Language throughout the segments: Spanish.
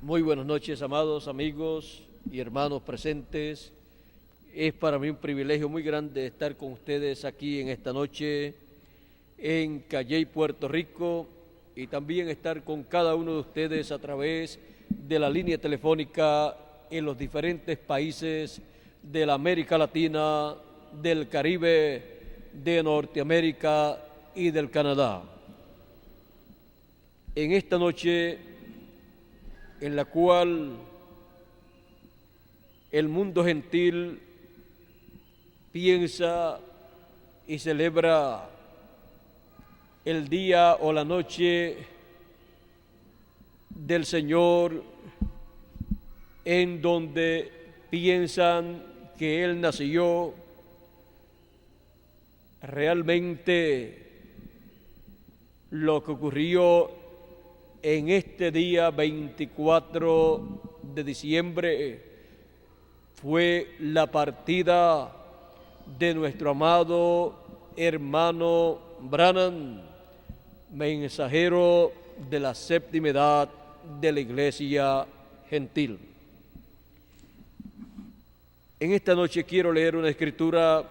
Muy buenas noches, amados amigos y hermanos presentes. Es para mí un privilegio muy grande estar con ustedes aquí en esta noche en Calley, Puerto Rico, y también estar con cada uno de ustedes a través de la línea telefónica en los diferentes países de la América Latina, del Caribe, de Norteamérica y del Canadá. En esta noche en la cual el mundo gentil piensa y celebra el día o la noche del Señor, en donde piensan que Él nació. Realmente lo que ocurrió en este día 24 de diciembre fue la partida de nuestro amado hermano Branham, mensajero de la séptima edad de la Iglesia Gentil. En esta noche quiero leer una escritura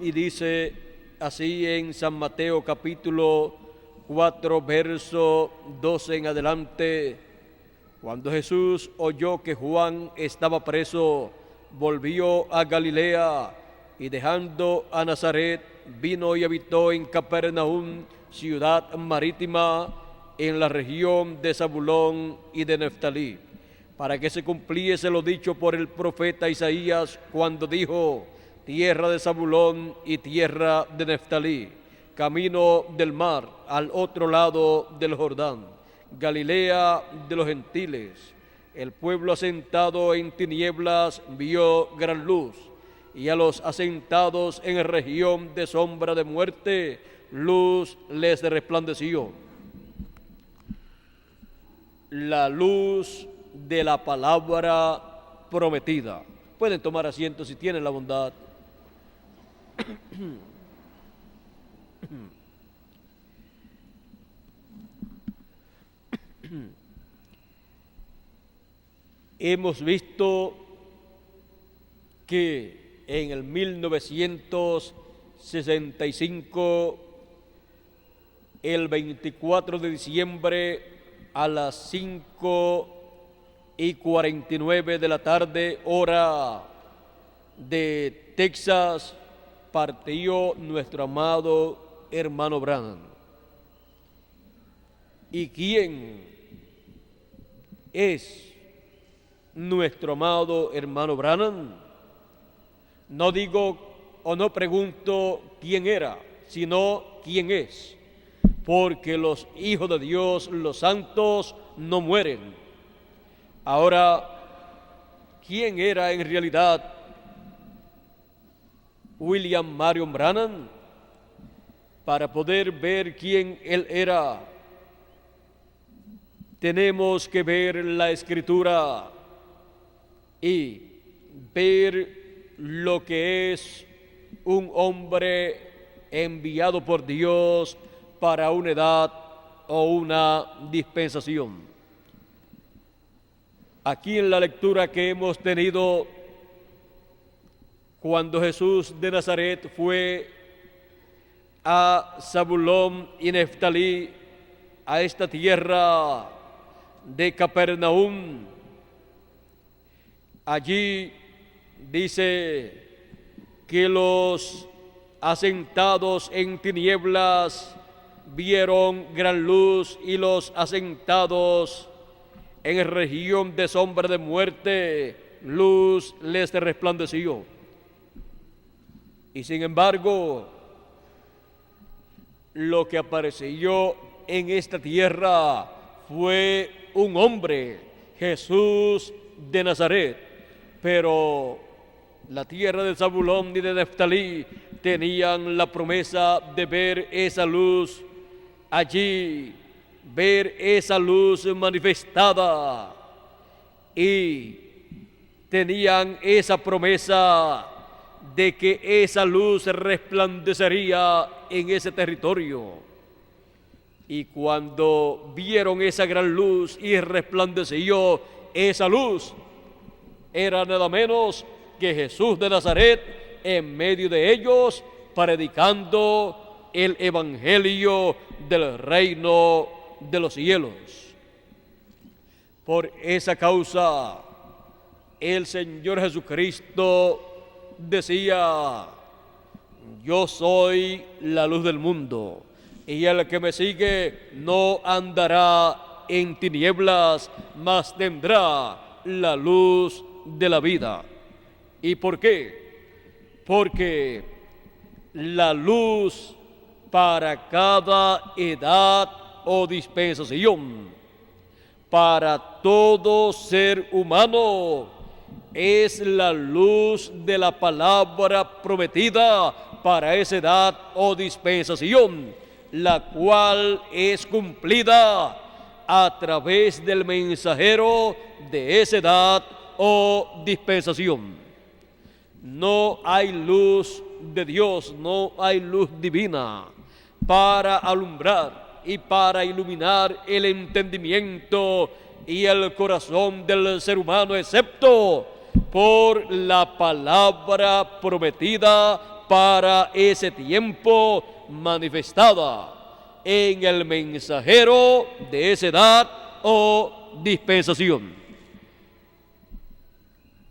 y dice así en San Mateo capítulo 4, verso 12 en adelante: cuando Jesús oyó que Juan estaba preso, volvió a Galilea, y dejando a Nazaret, vino y habitó en Capernaum, ciudad marítima, en la región de Zabulón y de Neftalí, para que se cumpliese lo dicho por el profeta Isaías, cuando dijo: tierra de Zabulón y tierra de Neftalí, camino del mar, al otro lado del Jordán, Galilea de los gentiles. El pueblo asentado en tinieblas vio gran luz, y a los asentados en región de sombra de muerte, luz les resplandeció. La luz de la palabra prometida. Pueden tomar asiento si tienen la bondad. Hemos visto que en el 1965, el 24 de diciembre a las 5:49 de la tarde, hora de Texas, partió nuestro amado hermano Branham. ¿Y quién es nuestro amado hermano Branham? No digo o no pregunto quién era, sino quién es, porque los hijos de Dios, los santos, no mueren. Ahora, ¿quién era en realidad William Marion Branham? Para poder ver quién él era, tenemos que ver la Escritura y ver lo que es un hombre enviado por Dios para una edad o una dispensación. Aquí en la lectura que hemos tenido, cuando Jesús de Nazaret fue a Zabulón y Neftalí, a esta tierra de Capernaum, allí dice que los asentados en tinieblas vieron gran luz, y los asentados en región de sombra de muerte, luz les resplandeció. Y sin embargo, lo que apareció en esta tierra fue un hombre, Jesús de Nazaret. Pero la tierra de Zabulón y de Neftalí tenían la promesa de ver esa luz allí, ver esa luz manifestada, y tenían esa promesa de que esa luz resplandecería en ese territorio. Y cuando vieron esa gran luz y resplandeció esa luz, era nada menos que Jesús de Nazaret en medio de ellos, predicando el evangelio del reino de los cielos. Por esa causa, el Señor Jesucristo decía: yo soy la luz del mundo, y el que me sigue no andará en tinieblas, mas tendrá la luz de la vida. ¿Y por qué? Porque la luz para cada edad o dispensación, para todo ser humano, es la luz de la palabra prometida para esa edad o dispensación, la cual es cumplida a través del mensajero de esa edad o dispensación. No hay luz de Dios, no hay luz divina para alumbrar y para iluminar el entendimiento y el corazón del ser humano, excepto por la palabra prometida para ese tiempo, manifestada en el mensajero de esa edad o dispensación.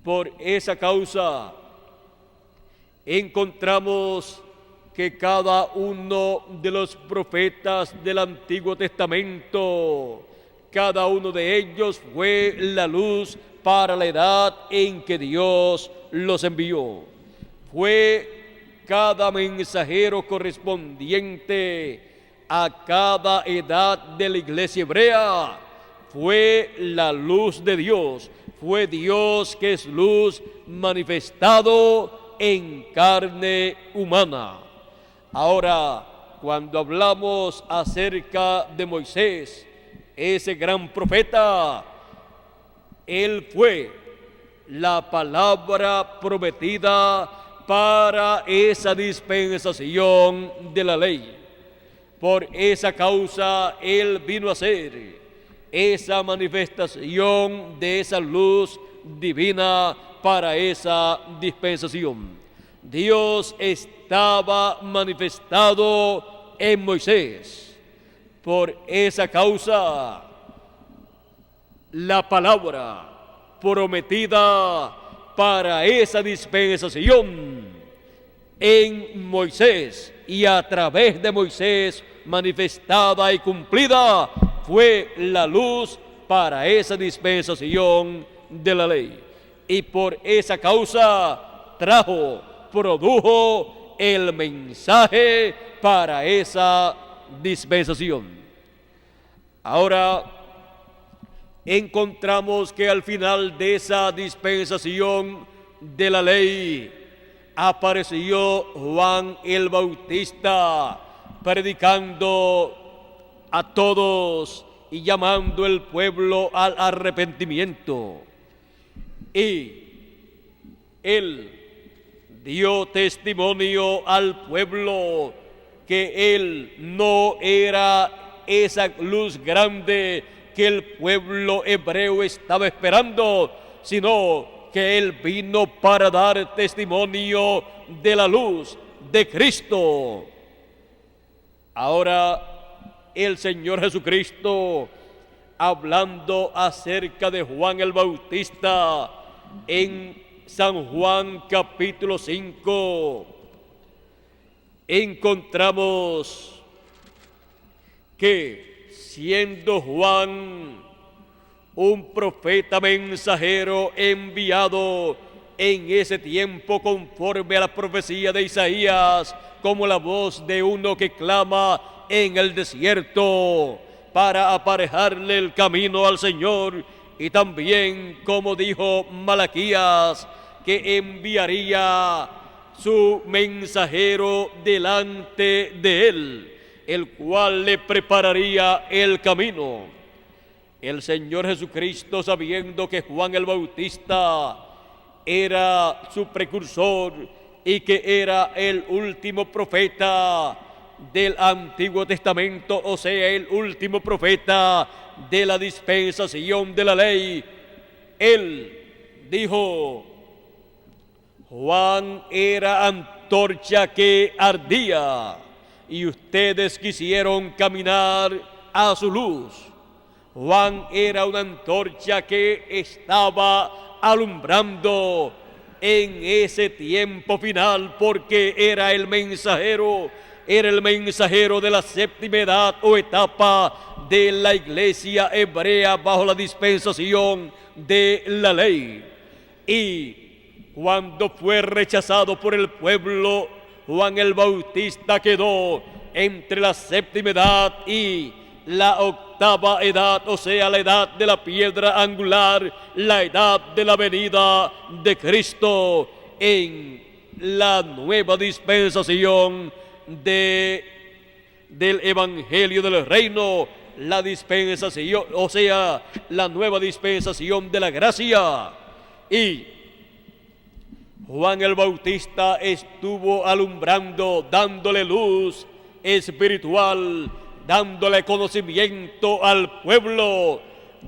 Por esa causa encontramos que cada uno de los profetas del Antiguo Testamento, cada uno de ellos fue la luz para la edad en que Dios los envió. Fue cada mensajero correspondiente a cada edad de la iglesia hebrea. Fue la luz de Dios, fue Dios que es luz manifestado en carne humana. Ahora, cuando hablamos acerca de Moisés, ese gran profeta, él fue la palabra prometida para esa dispensación de la ley. Por esa causa, él vino a ser esa manifestación de esa luz divina para esa dispensación. Dios estaba manifestado en Moisés. Por esa causa, la palabra prometida para esa dispensación en Moisés y a través de Moisés manifestada y cumplida fue la luz para esa dispensación de la ley. Y por esa causa produjo el mensaje para esa dispensación. Ahora encontramos que al final de esa dispensación de la ley apareció Juan el Bautista predicando a todos y llamando al pueblo al arrepentimiento. Y él dio testimonio al pueblo que él no era esa luz grande que el pueblo hebreo estaba esperando, sino que él vino para dar testimonio de la luz de Cristo. Ahora el Señor Jesucristo, hablando acerca de Juan el Bautista en San Juan capítulo 5, encontramos que siendo Juan un profeta mensajero enviado en ese tiempo conforme a la profecía de Isaías, como la voz de uno que clama en el desierto para aparejarle el camino al Señor, y también como dijo Malaquías, que enviaría su mensajero delante de él, el cual le prepararía el camino. El Señor Jesucristo, sabiendo que Juan el Bautista era su precursor y que era el último profeta del Antiguo Testamento, o sea, el último profeta de la dispensación de la ley. Él dijo: Juan era antorcha que ardía y ustedes quisieron caminar a su luz. Juan era una antorcha que estaba alumbrando en ese tiempo final, porque era el mensajero de la séptima edad o etapa de la iglesia hebrea bajo la dispensación de la ley. Y cuando fue rechazado por el pueblo, Juan el Bautista quedó entre la séptima edad y la octava edad, o sea, la edad de la piedra angular, la edad de la venida de Cristo en la nueva dispensación del Evangelio del Reino, la dispensación, o sea, la nueva dispensación de la gracia. Y Juan el Bautista estuvo alumbrando, dándole luz espiritual, dándole conocimiento al pueblo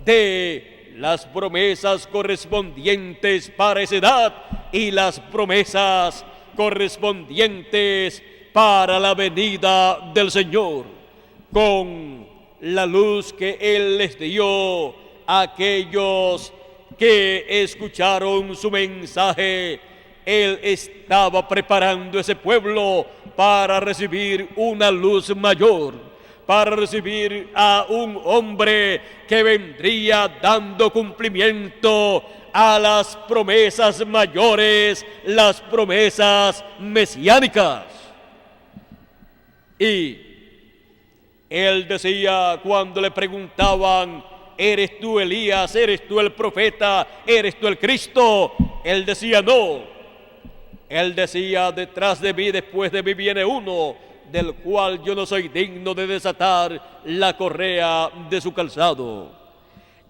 de las promesas correspondientes para esa edad y las promesas correspondientes para la venida del Señor. Con la luz que Él les dio a aquellos que escucharon su mensaje, Él estaba preparando ese pueblo para recibir una luz mayor, para recibir a un hombre que vendría dando cumplimiento a las promesas mayores, las promesas mesiánicas. Y él decía, cuando le preguntaban: ¿eres tú Elías? ¿Eres tú el profeta? ¿Eres tú el Cristo? Él decía: no. Él decía: detrás de mí, después de mí viene uno, del cual yo no soy digno de desatar la correa de su calzado.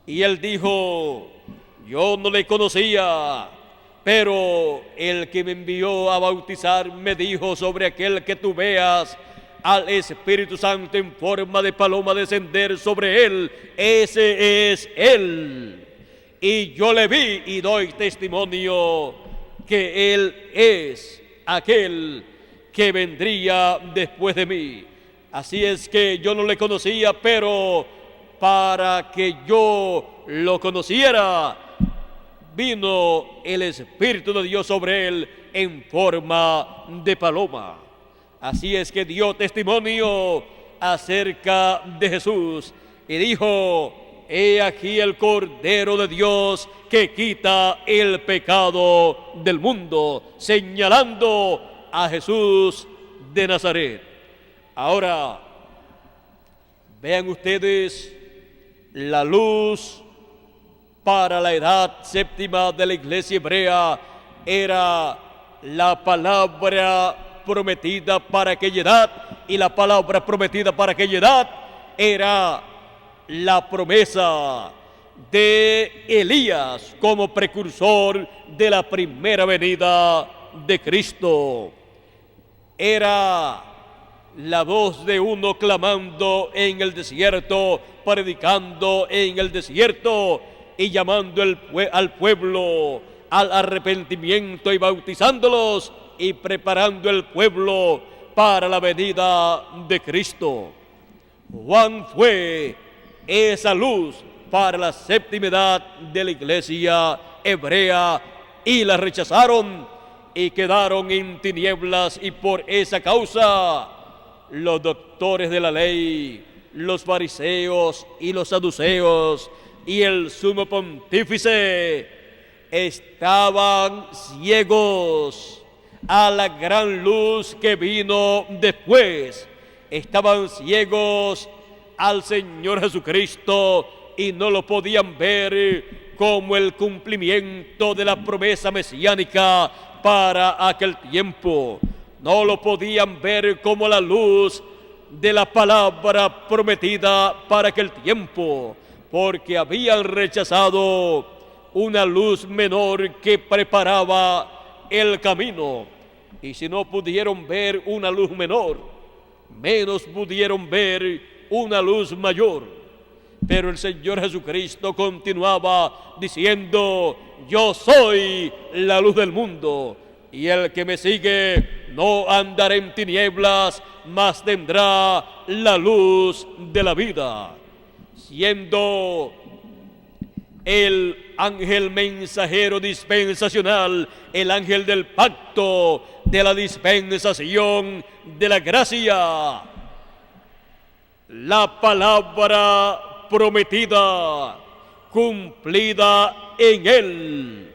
Y él dijo: yo no le conocía, pero el que me envió a bautizar me dijo sobre aquel que tú veas al Espíritu Santo en forma de paloma descender sobre él, ese es él. Y yo le vi y doy testimonio que él es aquel que vendría después de mí. Así es que yo no le conocía, pero para que yo lo conociera, vino el Espíritu de Dios sobre él en forma de paloma. Así es que dio testimonio acerca de Jesús y dijo: he aquí el Cordero de Dios que quita el pecado del mundo, señalando a Jesús de Nazaret. Ahora, vean ustedes, la luz para la edad séptima de la iglesia hebrea era la palabra prometida para aquella edad, y la palabra prometida para aquella edad era la promesa de Elías como precursor de la primera venida de Cristo. Era la voz de uno clamando en el desierto, predicando en el desierto y llamando al pueblo al arrepentimiento y bautizándolos y preparando el pueblo para la venida de Cristo. Juan fue esa luz para la séptima edad de la iglesia hebrea, y la rechazaron y quedaron en tinieblas, y por esa causa los doctores de la ley, los fariseos y los saduceos y el sumo pontífice estaban ciegos a la gran luz que vino después. Estaban ciegos al Señor Jesucristo y no lo podían ver como el cumplimiento de la promesa mesiánica para aquel tiempo. No lo podían ver como la luz de la palabra prometida para aquel tiempo, porque habían rechazado una luz menor que preparaba el camino. Y si no pudieron ver una luz menor, menos pudieron ver una luz mayor. Pero el Señor Jesucristo continuaba diciendo: yo soy la luz del mundo, y el que me sigue no andará en tinieblas, mas tendrá la luz de la vida. Siendo el ángel mensajero dispensacional, el ángel del pacto, de la dispensación de la gracia, la palabra prometida, cumplida en él,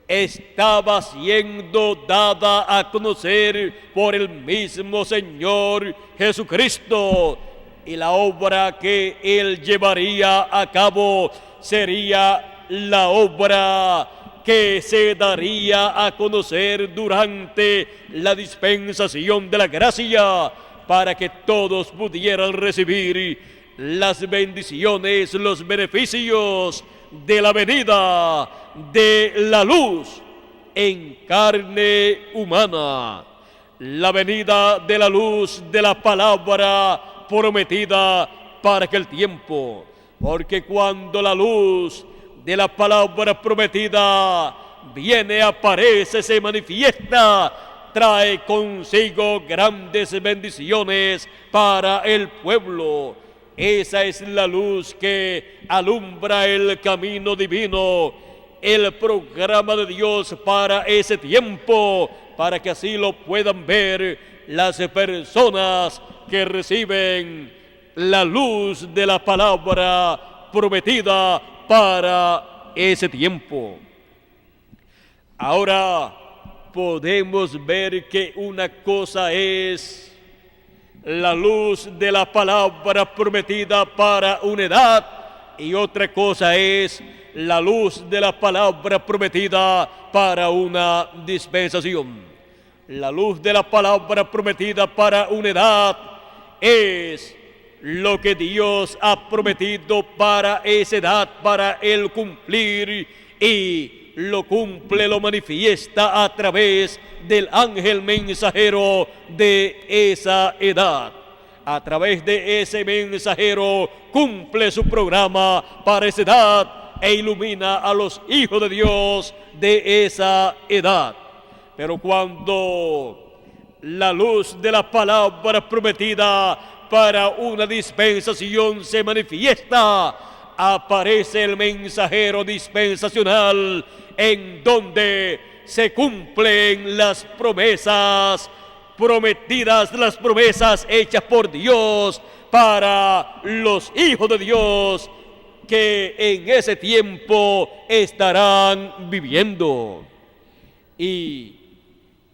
estaba siendo dada a conocer por el mismo Señor Jesucristo, y la obra que él llevaría a cabo sería la obra que se daría a conocer durante la dispensación de la gracia, para que todos pudieran recibir las bendiciones, los beneficios de la venida de la luz en carne humana, la venida de la luz de la palabra prometida para aquel tiempo. Porque cuando la luz de la palabra prometida viene, aparece, se manifiesta, trae consigo grandes bendiciones para el pueblo. Esa es la luz que alumbra el camino divino, el programa de Dios para ese tiempo, para que así lo puedan ver las personas que reciben la luz de la palabra prometida para ese tiempo. Ahora podemos ver que una cosa es la luz de la palabra prometida para una edad, y otra cosa es la luz de la palabra prometida para una dispensación. La luz de la palabra prometida para una edad es lo que Dios ha prometido para esa edad, para el cumplir, y lo cumple, lo manifiesta a través del ángel mensajero de esa edad. A través de ese mensajero cumple su programa para esa edad e ilumina a los hijos de Dios de esa edad. Pero cuando la luz de la palabra prometida para una dispensación se manifiesta, aparece el mensajero dispensacional, en donde se cumplen las promesas prometidas, las promesas hechas por Dios para los hijos de Dios que en ese tiempo estarán viviendo. Y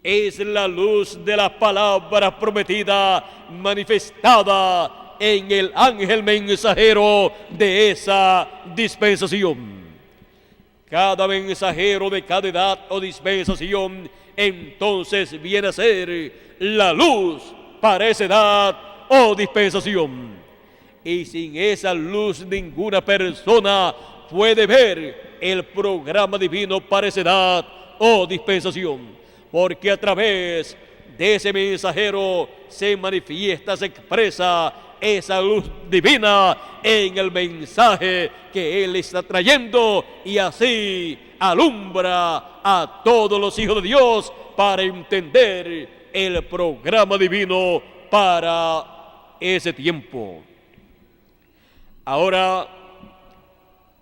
es la luz de la palabra prometida manifestada en el ángel mensajero de esa dispensación. Cada mensajero de cada edad o dispensación entonces viene a ser la luz para esa edad o dispensación. Y sin esa luz ninguna persona puede ver el programa divino para esa edad o dispensación. Porque a través de ese mensajero se manifiesta, se expresa esa luz divina en el mensaje que él está trayendo, y así alumbra a todos los hijos de Dios para entender el programa divino para ese tiempo. Ahora,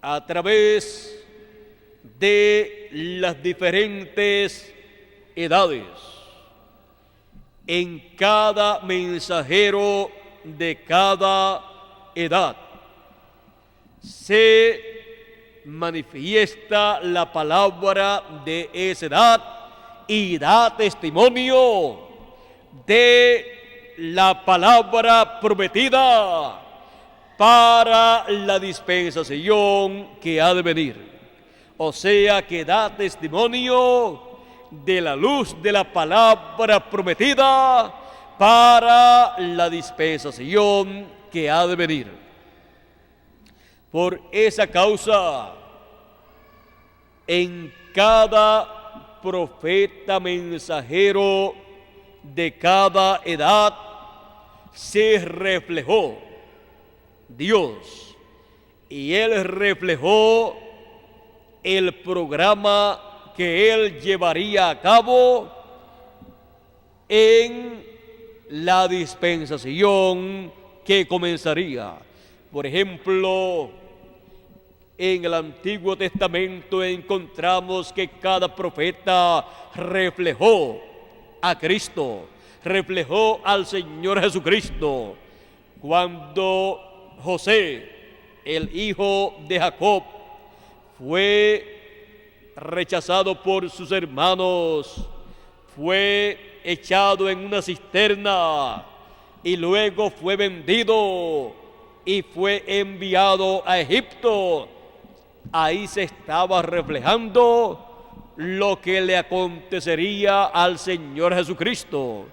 a través de las diferentes edades, en cada mensajero de cada edad se manifiesta la palabra de esa edad y da testimonio de la palabra prometida para la dispensación que ha de venir. O sea, que da testimonio de la luz de la palabra prometida para la dispensación que ha de venir. Por esa causa, en cada profeta mensajero de cada edad se reflejó Dios, y Él reflejó el programa que Él llevaría a cabo en la dispensación que comenzaría. Por ejemplo, en el Antiguo Testamento encontramos que cada profeta reflejó a Cristo, reflejó al Señor Jesucristo. Cuando José, el hijo de Jacob, fue rechazado por sus hermanos, fue echado en una cisterna y luego fue vendido y fue enviado a Egipto. Ahí se estaba reflejando lo que le acontecería al Señor Jesucristo,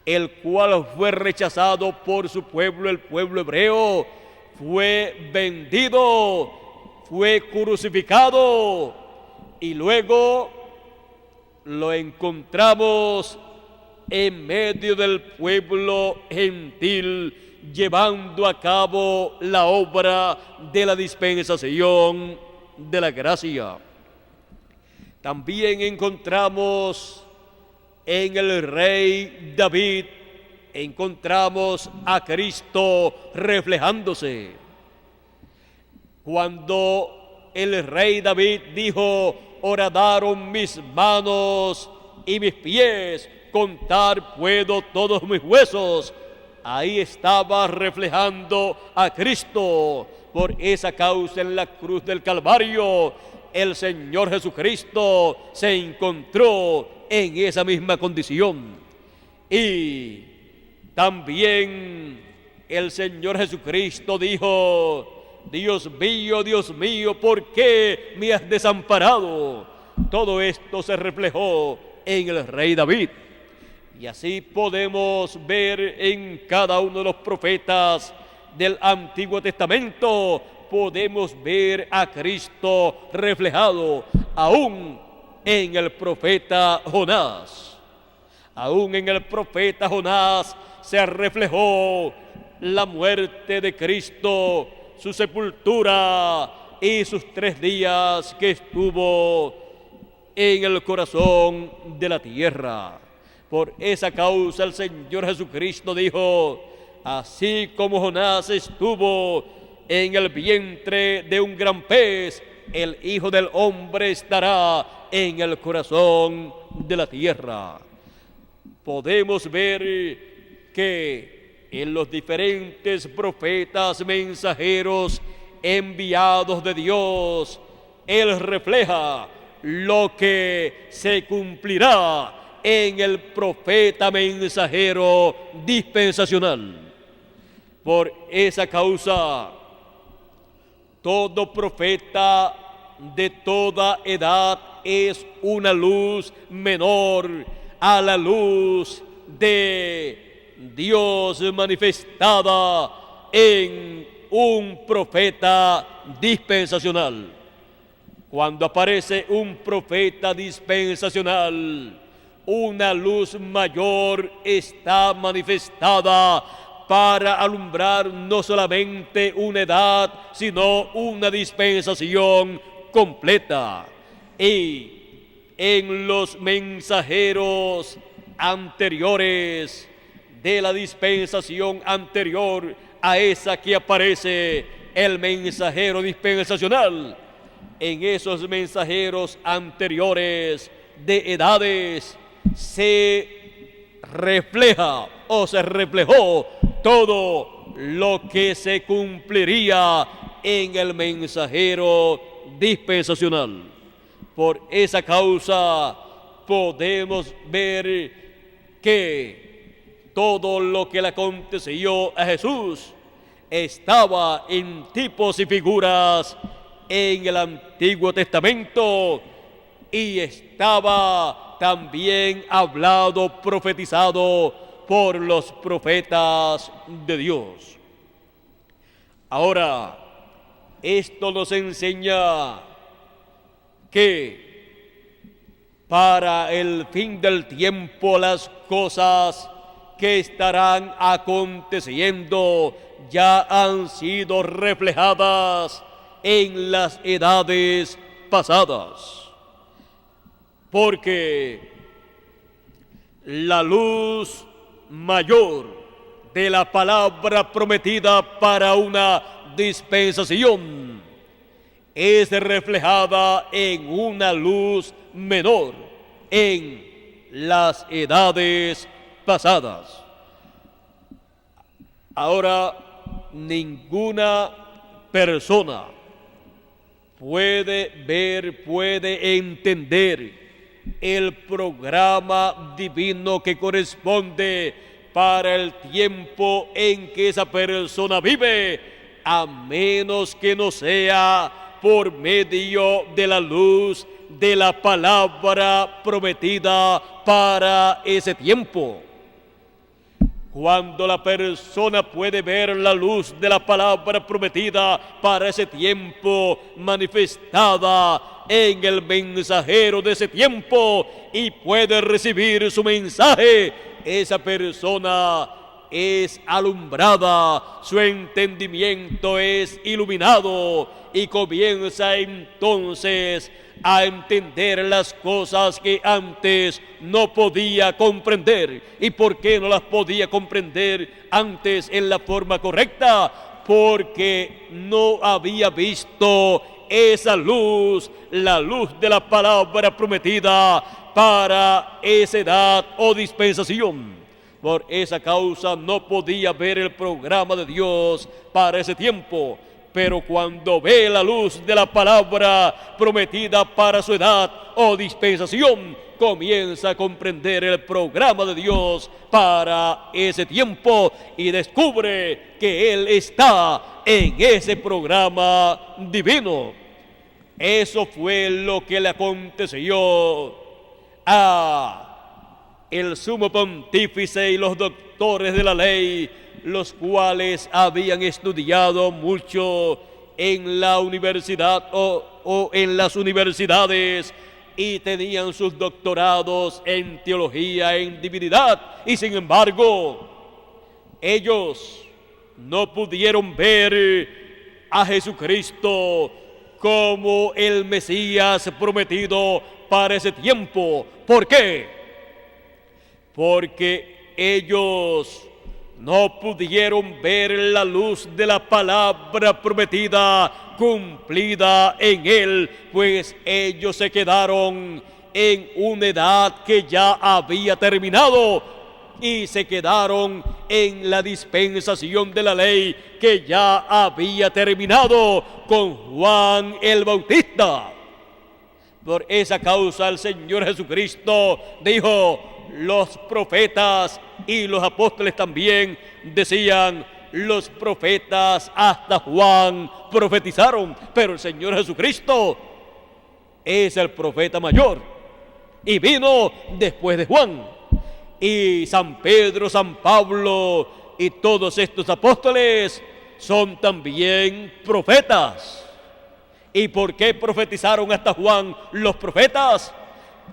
el cual fue rechazado por su pueblo, el pueblo hebreo, fue vendido, fue crucificado y luego lo encontramos en medio del pueblo gentil, llevando a cabo la obra de la dispensación de la gracia. También encontramos en el rey David, encontramos a Cristo reflejándose. Cuando el rey David dijo: horadaron mis manos y mis pies, contar puedo todos mis huesos. Ahí estaba reflejando a Cristo. Por esa causa, en la cruz del Calvario, el Señor Jesucristo se encontró en esa misma condición. Y también el Señor Jesucristo dijo: Dios mío, ¿por qué me has desamparado? Todo esto se reflejó en el rey David. Y así podemos ver en cada uno de los profetas del Antiguo Testamento, podemos ver a Cristo reflejado, aún en el profeta Jonás. Aún en el profeta Jonás se reflejó la muerte de Cristo, su sepultura y sus 3 días que estuvo en el corazón de la tierra. Por esa causa el Señor Jesucristo dijo: así como Jonás estuvo en el vientre de un gran pez, el Hijo del Hombre estará en el corazón de la tierra. Podemos ver que en los diferentes profetas mensajeros enviados de Dios, Él refleja lo que se cumplirá en el profeta mensajero dispensacional. Por esa causa, todo profeta de toda edad es una luz menor a la luz de Dios manifestada en un profeta dispensacional. Cuando aparece un profeta dispensacional, una luz mayor está manifestada para alumbrar no solamente una edad, sino una dispensación completa. Y en los mensajeros anteriores de la dispensación anterior a esa que aparece el mensajero dispensacional, en esos mensajeros anteriores de edades se refleja o se reflejó todo lo que se cumpliría en el mensajero dispensacional. Por esa causa podemos ver que todo lo que le aconteció a Jesús estaba en tipos y figuras en el Antiguo Testamento y estaba también hablado, profetizado por los profetas de Dios. Ahora, esto nos enseña que para el fin del tiempo las cosas que estarán aconteciendo ya han sido reflejadas en las edades pasadas. Porque la luz mayor de la palabra prometida para una dispensación es reflejada en una luz menor en las edades pasadas. Ahora, ninguna persona puede ver, puede entender el programa divino que corresponde para el tiempo en que esa persona vive, a menos que no sea por medio de la luz de la palabra prometida para ese tiempo. Cuando la persona puede ver la luz de la palabra prometida para ese tiempo manifestada en el mensajero de ese tiempo y puede recibir su mensaje, esa persona es alumbrada, su entendimiento es iluminado y comienza entonces a entender las cosas que antes no podía comprender. ¿Y por qué no las podía comprender antes en la forma correcta? Porque no había visto esa luz, la luz de la palabra prometida para esa edad o dispensación. Por esa causa no podía ver el programa de Dios para ese tiempo. Pero cuando ve la luz de la palabra prometida para su edad o dispensación, comienza a comprender el programa de Dios para ese tiempo y descubre que Él está en ese programa divino. Eso fue lo que le aconteció a el sumo pontífice y los doctores de la ley, los cuales habían estudiado mucho en la universidad o en las universidades y tenían sus doctorados en teología, en divinidad, y sin embargo ellos no pudieron ver a Jesucristo como el Mesías prometido para ese tiempo. ¿Por qué? Porque ellos no pudieron ver la luz de la palabra prometida cumplida en Él, pues ellos se quedaron en una edad que ya había terminado y se quedaron en la dispensación de la ley que ya había terminado con Juan el Bautista. Por esa causa el Señor Jesucristo dijo: los profetas y los apóstoles también decían, los profetas hasta Juan profetizaron, pero el Señor Jesucristo es el profeta mayor y vino después de Juan. Y San Pedro, San Pablo y todos estos apóstoles son también profetas. ¿Y por qué profetizaron hasta Juan los profetas?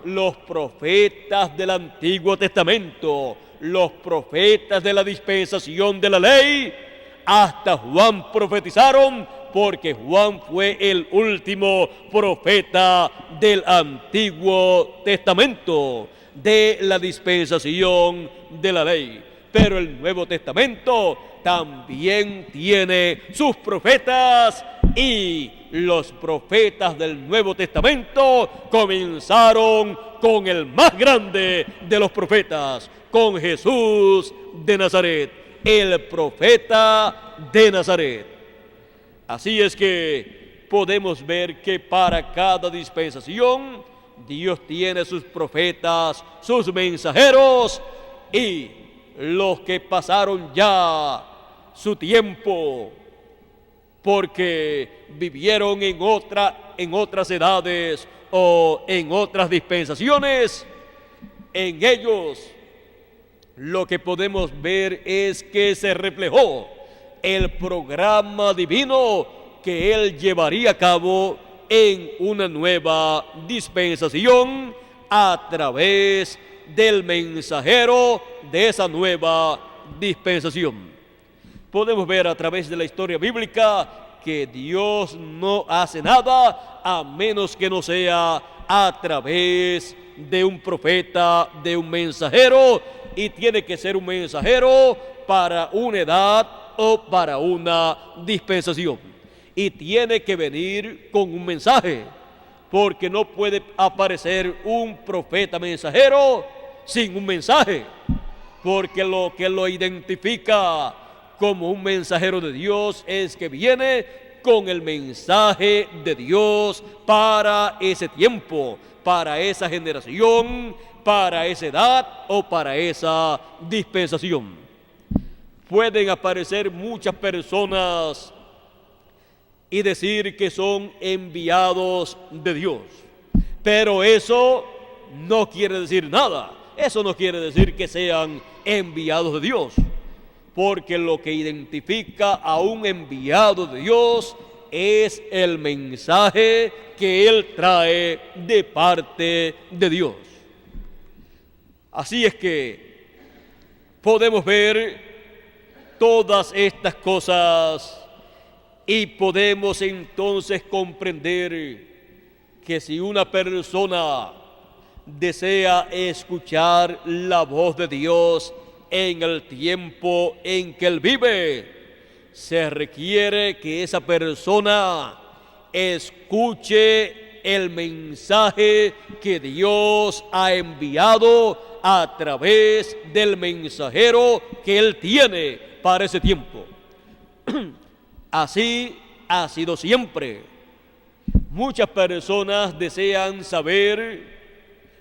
Los profetas del Antiguo Testamento, los profetas de la dispensación de la ley, hasta Juan profetizaron, porque Juan fue el último profeta del Antiguo Testamento, de la dispensación de la ley. Pero el Nuevo Testamento también tiene sus profetas, y los profetas del Nuevo Testamento comenzaron con el más grande de los profetas, con Jesús de Nazaret, el profeta de Nazaret. Así es que podemos ver que para cada dispensación Dios tiene sus profetas, sus mensajeros, y los que pasaron ya su tiempo porque vivieron en otras edades o en otras dispensaciones, en ellos lo que podemos ver es que se reflejó el programa divino que Él llevaría a cabo en una nueva dispensación a través del mensajero de esa nueva dispensación. Podemos ver a través de la historia bíblica que Dios no hace nada a menos que no sea a través de un profeta, de un mensajero, y tiene que ser un mensajero para una edad o para una dispensación. Y tiene que venir con un mensaje, porque no puede aparecer un profeta mensajero sin un mensaje, porque lo que lo identifica como un mensajero de Dios es que viene con el mensaje de Dios para ese tiempo, para esa generación, para esa edad o para esa dispensación. Pueden aparecer muchas personas y decir que son enviados de Dios, pero eso no quiere decir nada. Eso no quiere decir que sean enviados de Dios, porque lo que identifica a un enviado de Dios es el mensaje que Él trae de parte de Dios. Así es que podemos ver todas estas cosas y podemos entonces comprender que si una persona desea escuchar la voz de Dios en el tiempo en que Él vive, se requiere que esa persona escuche el mensaje que Dios ha enviado a través del mensajero que Él tiene para ese tiempo. Así ha sido siempre. Muchas personas desean saber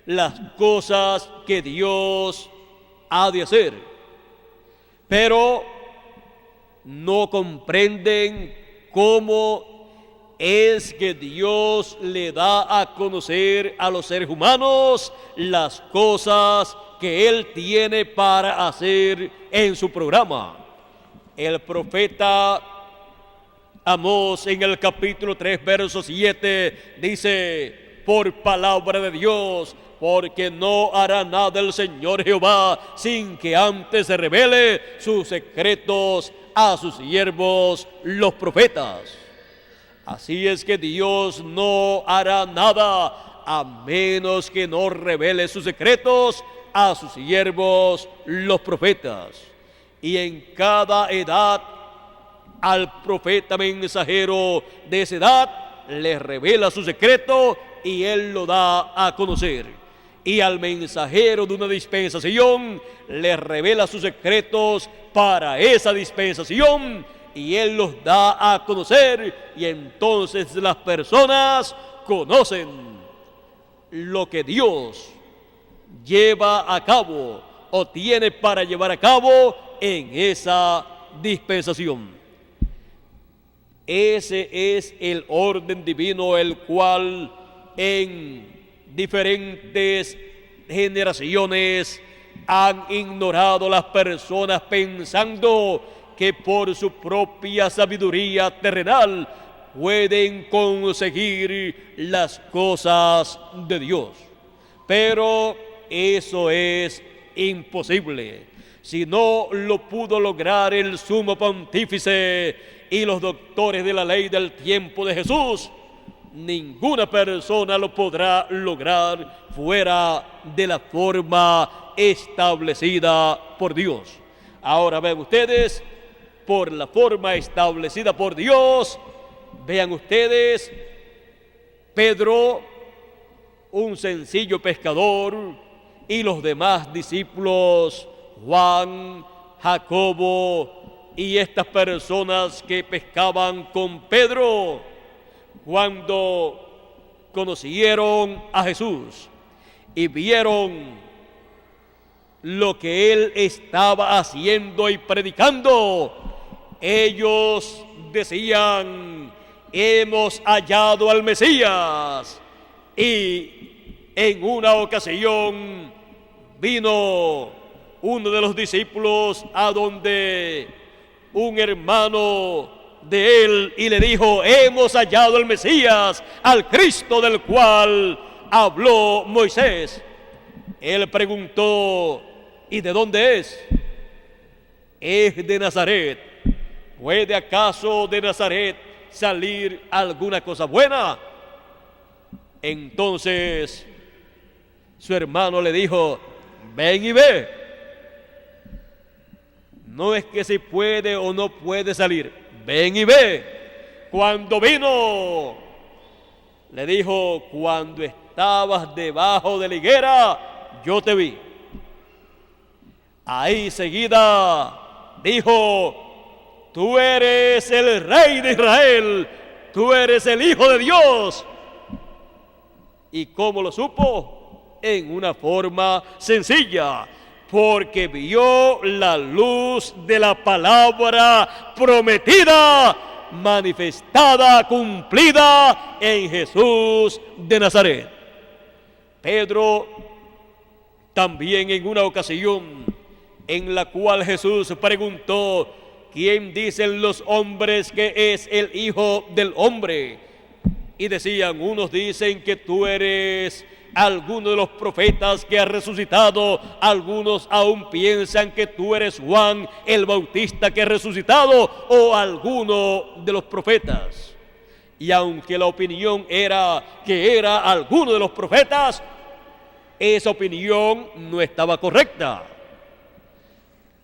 las cosas que Dios ha de hacer, pero no comprenden cómo es que Dios le da a conocer a los seres humanos las cosas que Él tiene para hacer en su programa. El profeta Amós en el capítulo 3, verso 7 dice: por palabra de Dios, porque no hará nada el Señor Jehová sin que antes se revele sus secretos a sus siervos los profetas. Así es que Dios no hará nada a menos que no revele sus secretos a sus siervos los profetas. Y en cada edad al profeta mensajero de esa edad le revela su secreto y él lo da a conocer. Y al mensajero de una dispensación le revela sus secretos para esa dispensación y él los da a conocer, y entonces las personas conocen lo que Dios lleva a cabo o tiene para llevar a cabo en esa dispensación. Ese es el orden divino, el cual en diferentes generaciones han ignorado las personas, pensando que por su propia sabiduría terrenal pueden conseguir las cosas de Dios. Pero eso es imposible. Si no lo pudo lograr el sumo pontífice y los doctores de la ley del tiempo de Jesús, ninguna persona lo podrá lograr fuera de la forma establecida por Dios. Ahora vean ustedes, por la forma establecida por Dios, vean ustedes, Pedro, un sencillo pescador, y los demás discípulos, Juan, Jacobo y estas personas que pescaban con Pedro, cuando conocieron a Jesús y vieron lo que Él estaba haciendo y predicando, ellos decían: hemos hallado al Mesías. Y en una ocasión vino uno de los discípulos a donde un hermano de él y le dijo: hemos hallado al Mesías, al Cristo del cual habló Moisés. Él preguntó: ¿y de dónde es? Es de Nazaret. ¿Puede acaso de Nazaret salir alguna cosa buena? Entonces su hermano le dijo: ven y ve. No es que si puede o no puede salir, ven y ve. Cuando vino, le dijo: cuando estabas debajo de la higuera, yo te vi. Ahí seguida dijo: tú eres el Rey de Israel, tú eres el Hijo de Dios. ¿Y cómo lo supo? En una forma sencilla, porque vio la luz de la palabra prometida, manifestada, cumplida en Jesús de Nazaret. Pedro también, en una ocasión en la cual Jesús preguntó: ¿quién dicen los hombres que es el Hijo del Hombre? Y decían: unos dicen que tú eres alguno de los profetas que ha resucitado, algunos aún piensan que tú eres Juan el Bautista que ha resucitado, o alguno de los profetas. Y aunque la opinión era que era alguno de los profetas, esa opinión no estaba correcta.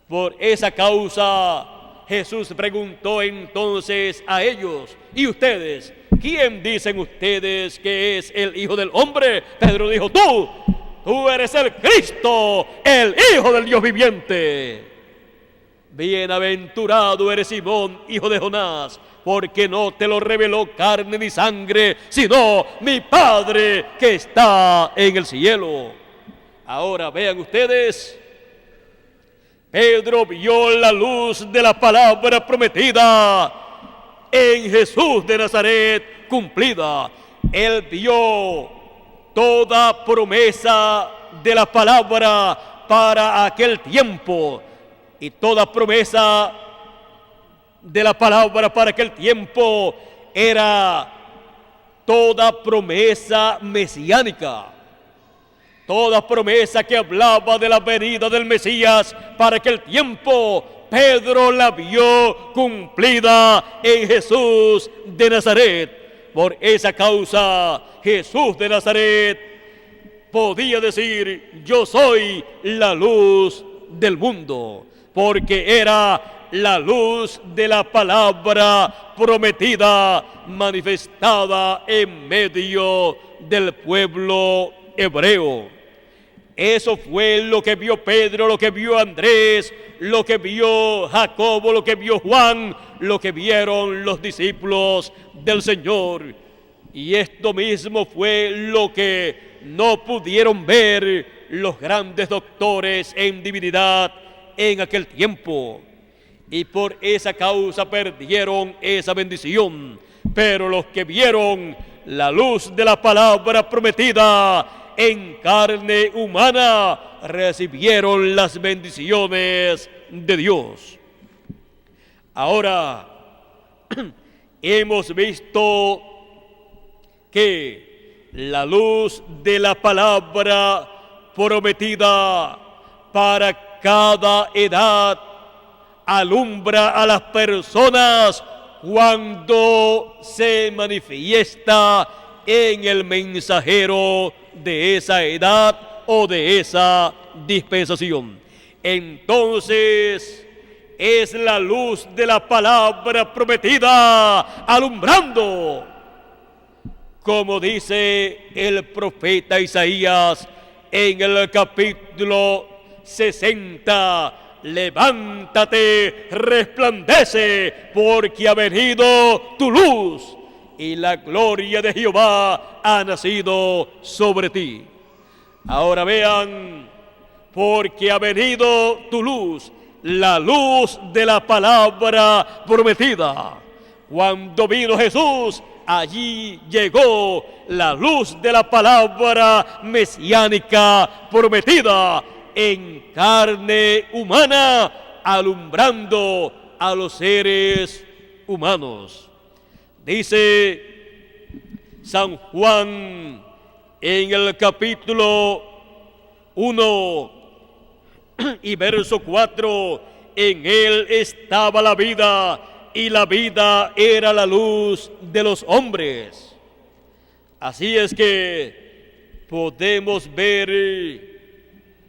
Por esa causa Jesús preguntó entonces a ellos: ¿y ustedes? ¿Quién dicen ustedes que es el Hijo del Hombre? Pedro dijo: tú eres el Cristo, el Hijo del Dios viviente. Bienaventurado eres Simón, hijo de Jonás, porque no te lo reveló carne ni sangre, sino mi Padre que está en el cielo. Ahora vean ustedes, Pedro vio la luz de la palabra prometida en Jesús de Nazaret cumplida. Él vio toda promesa de la palabra para aquel tiempo, y toda promesa de la palabra para aquel tiempo era toda promesa mesiánica. Toda promesa que hablaba de la venida del Mesías para aquel tiempo, Pedro la vio cumplida en Jesús de Nazaret. Por esa causa, Jesús de Nazaret podía decir: yo soy la luz del mundo, porque era la luz de la palabra prometida, manifestada en medio del pueblo hebreo. Eso fue lo que vio Pedro, lo que vio Andrés, lo que vio Jacobo, lo que vio Juan, lo que vieron los discípulos del Señor. Y esto mismo fue lo que no pudieron ver los grandes doctores en divinidad en aquel tiempo. Y por esa causa perdieron esa bendición. Pero los que vieron la luz de la palabra prometida en carne humana, recibieron las bendiciones de Dios. Ahora, hemos visto que la luz de la palabra prometida para cada edad alumbra a las personas cuando se manifiesta en el mensajero de esa edad o de esa dispensación. Entonces es la luz de la palabra prometida alumbrando, como dice el profeta Isaías en el capítulo 60: levántate, resplandece, porque ha venido tu luz y la gloria de Jehová ha nacido sobre ti. Ahora vean: porque ha venido tu luz, la luz de la palabra prometida. Cuando vino Jesús, allí llegó la luz de la palabra mesiánica prometida en carne humana, alumbrando a los seres humanos. Dice San Juan en el capítulo 1 y verso 4, en él estaba la vida, y la vida era la luz de los hombres. Así es que podemos ver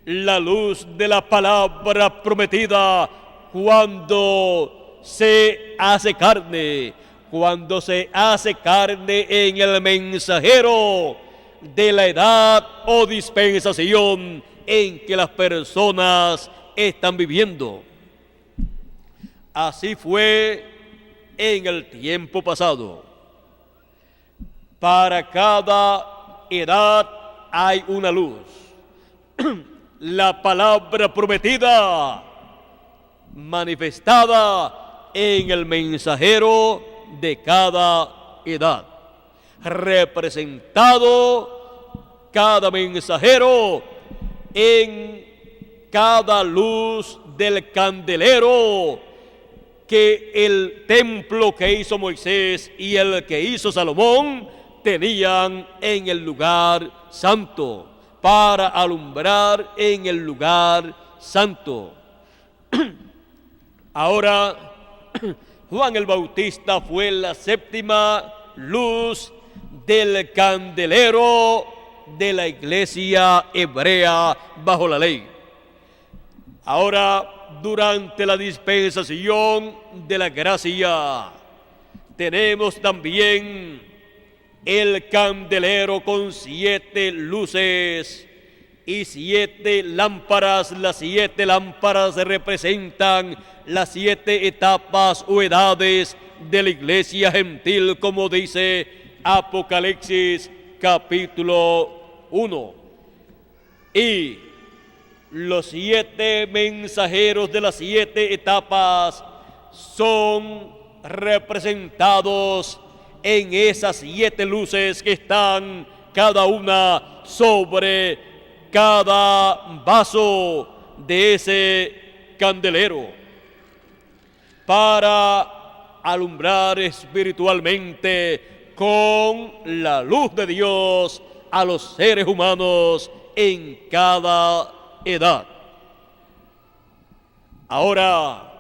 la luz de la palabra prometida cuando se hace carne, en el mensajero de la edad o dispensación en que las personas están viviendo. Así fue en el tiempo pasado. Para cada edad hay una luz. La palabra prometida manifestada en el mensajero de cada edad. Representado cada mensajero en cada luz del candelero que el templo que hizo Moisés y el que hizo Salomón tenían en el lugar santo, para alumbrar en el lugar santo. Ahora, Juan el Bautista fue la séptima luz del candelero de la iglesia hebrea bajo la ley. Ahora, durante la dispensación de la gracia, tenemos también el candelero con 7 luces y 7 lámparas. Las 7 lámparas representan las 7 etapas o edades de la iglesia gentil, como dice Apocalipsis capítulo 1. Y los 7 mensajeros de las 7 etapas son representados en esas 7 luces que están cada una sobre cada vaso de ese candelero, para alumbrar espiritualmente con la luz de Dios a los seres humanos en cada edad. Ahora,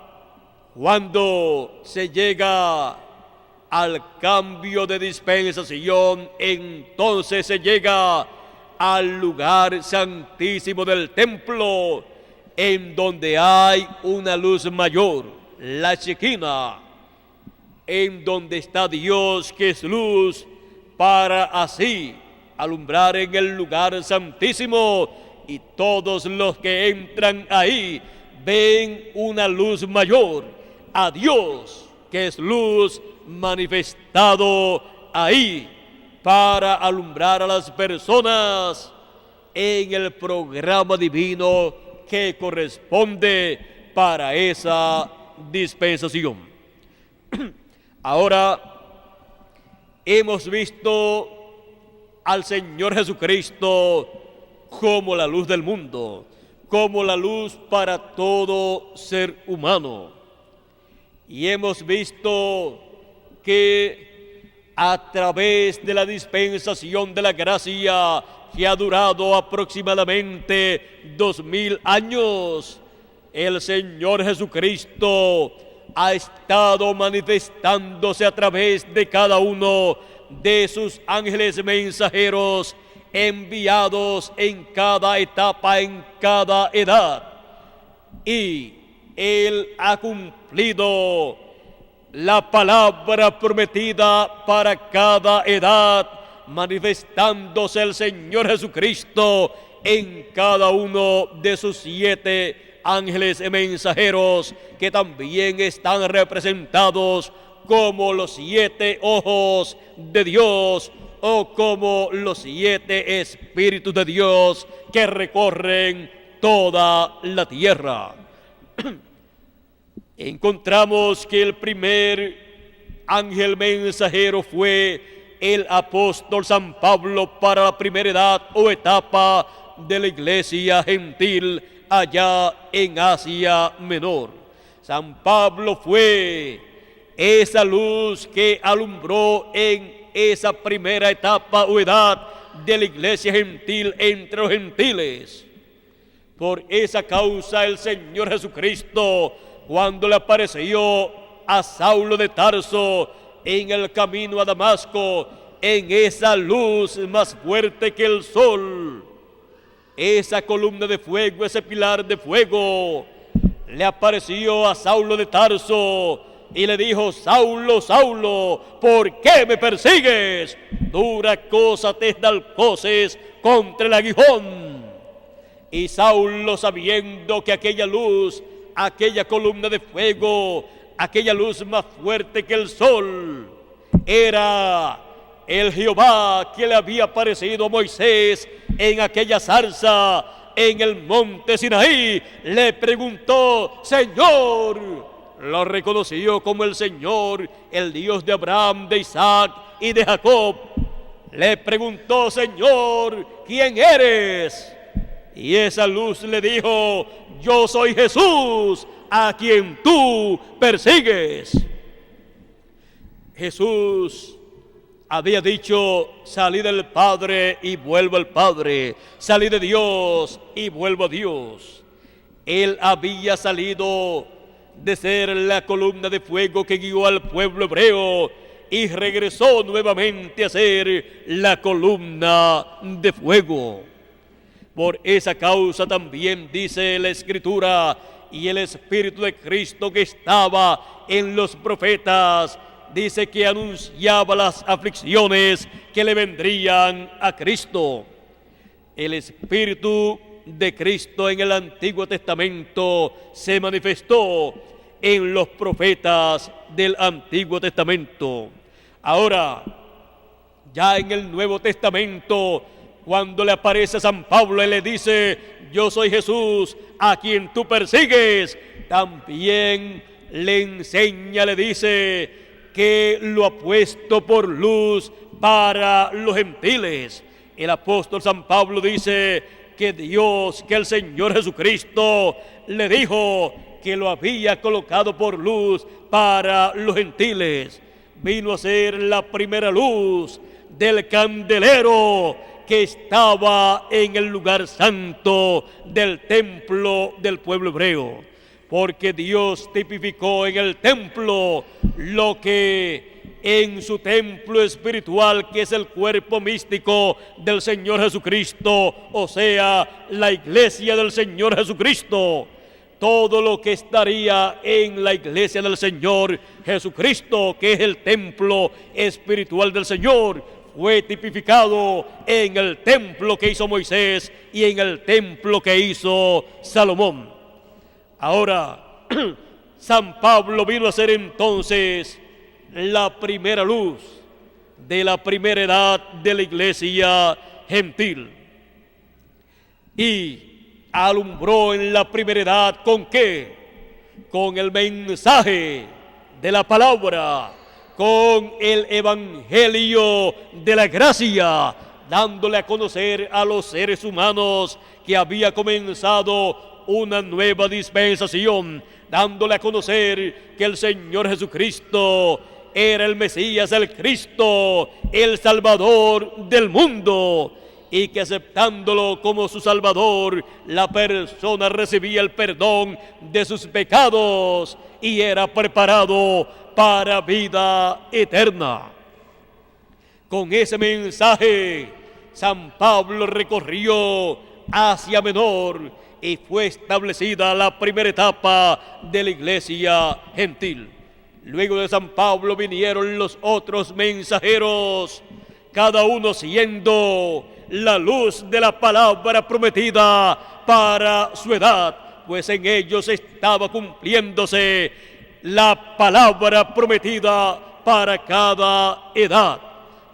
cuando se llega al cambio de dispensación, entonces se llega al lugar santísimo del templo, en donde hay una luz mayor, la Shekinah, en donde está Dios, que es luz, para así alumbrar en el lugar santísimo, y todos los que entran ahí ven una luz mayor, a Dios, que es luz, manifestado ahí para alumbrar a las personas en el programa divino que corresponde para esa dispensación. Ahora hemos visto al Señor Jesucristo como la luz del mundo, como la luz para todo ser humano. Y hemos visto que a través de la dispensación de la gracia, que ha durado aproximadamente 2000 años, el Señor Jesucristo ha estado manifestándose a través de cada uno de sus ángeles mensajeros, enviados en cada etapa, en cada edad. Y Él ha cumplido la palabra prometida para cada edad, manifestándose el Señor Jesucristo en cada uno de sus 7 ángeles mensajeros, que también están representados como los 7 ojos de Dios, o como los 7 espíritus de Dios que recorren toda la tierra. Encontramos que el primer ángel mensajero fue el apóstol San Pablo para la primera edad o etapa de la iglesia gentil allá en Asia Menor. San Pablo fue esa luz que alumbró en esa primera etapa o edad de la iglesia gentil entre los gentiles. Por esa causa el Señor Jesucristo, cuando le apareció a Saulo de Tarso en el camino a Damasco, en esa luz más fuerte que el sol, esa columna de fuego, ese pilar de fuego, le apareció a Saulo de Tarso y le dijo: Saulo, Saulo, ¿por qué me persigues? Dura cosa te es dar coces contra el aguijón. Y Saulo, sabiendo que aquella luz, aquella columna de fuego, aquella luz más fuerte que el sol, era el Jehová que le había aparecido a Moisés en aquella zarza en el monte Sinaí, le preguntó: Señor, lo reconoció como el Señor, el Dios de Abraham, de Isaac y de Jacob. Le preguntó: Señor, ¿quién eres? Y esa luz le dijo: yo soy Jesús, a quien tú persigues. Jesús había dicho: salí del Padre y vuelvo al Padre, salí de Dios y vuelvo a Dios. Él había salido de ser la columna de fuego que guió al pueblo hebreo y regresó nuevamente a ser la columna de fuego. Por esa causa también dice la Escritura, y el Espíritu de Cristo que estaba en los profetas, dice que anunciaba las aflicciones que le vendrían a Cristo. El Espíritu de Cristo en el Antiguo Testamento se manifestó en los profetas del Antiguo Testamento. Ahora, ya en el Nuevo Testamento, cuando le aparece a San Pablo y le dice: yo soy Jesús, a quien tú persigues, también le enseña, le dice que lo ha puesto por luz para los gentiles. El apóstol San Pablo dice que Dios, que el Señor Jesucristo le dijo que lo había colocado por luz para los gentiles. Vino a ser la primera luz del candelero que estaba en el lugar santo del templo del pueblo hebreo, porque Dios tipificó en el templo lo que en su templo espiritual, que es el cuerpo místico del Señor Jesucristo, o sea, la iglesia del Señor Jesucristo. Todo lo que estaría en la iglesia del Señor Jesucristo, que es el templo espiritual del Señor, fue tipificado en el templo que hizo Moisés y en el templo que hizo Salomón. Ahora, San Pablo vino a ser entonces la primera luz de la primera edad de la iglesia gentil. Y alumbró en la primera edad ¿con qué? Con el mensaje de la palabra, con el evangelio de la gracia, dándole a conocer a los seres humanos que había comenzado una nueva dispensación, dándole a conocer que el Señor Jesucristo era el Mesías, el Cristo, el Salvador del mundo, y que aceptándolo como su Salvador, la persona recibía el perdón de sus pecados y era preparado para vida eterna. Con ese mensaje, San Pablo recorrió Asia Menor y fue establecida la primera etapa de la iglesia gentil. Luego de San Pablo vinieron los otros mensajeros, cada uno siendo la luz de la palabra prometida para su edad, pues en ellos estaba cumpliéndose la palabra prometida para cada edad.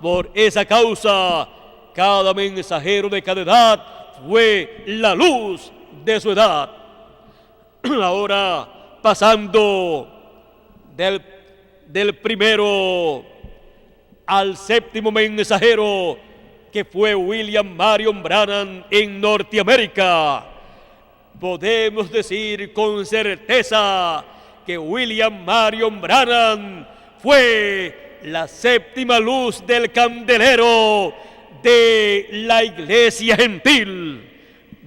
Por esa causa, cada mensajero de cada edad fue la luz de su edad. Ahora, pasando del primero al séptimo mensajero, que fue William Marion Branham en Norteamérica, podemos decir con certeza que William Marion Branham fue la séptima luz del candelero de la iglesia gentil,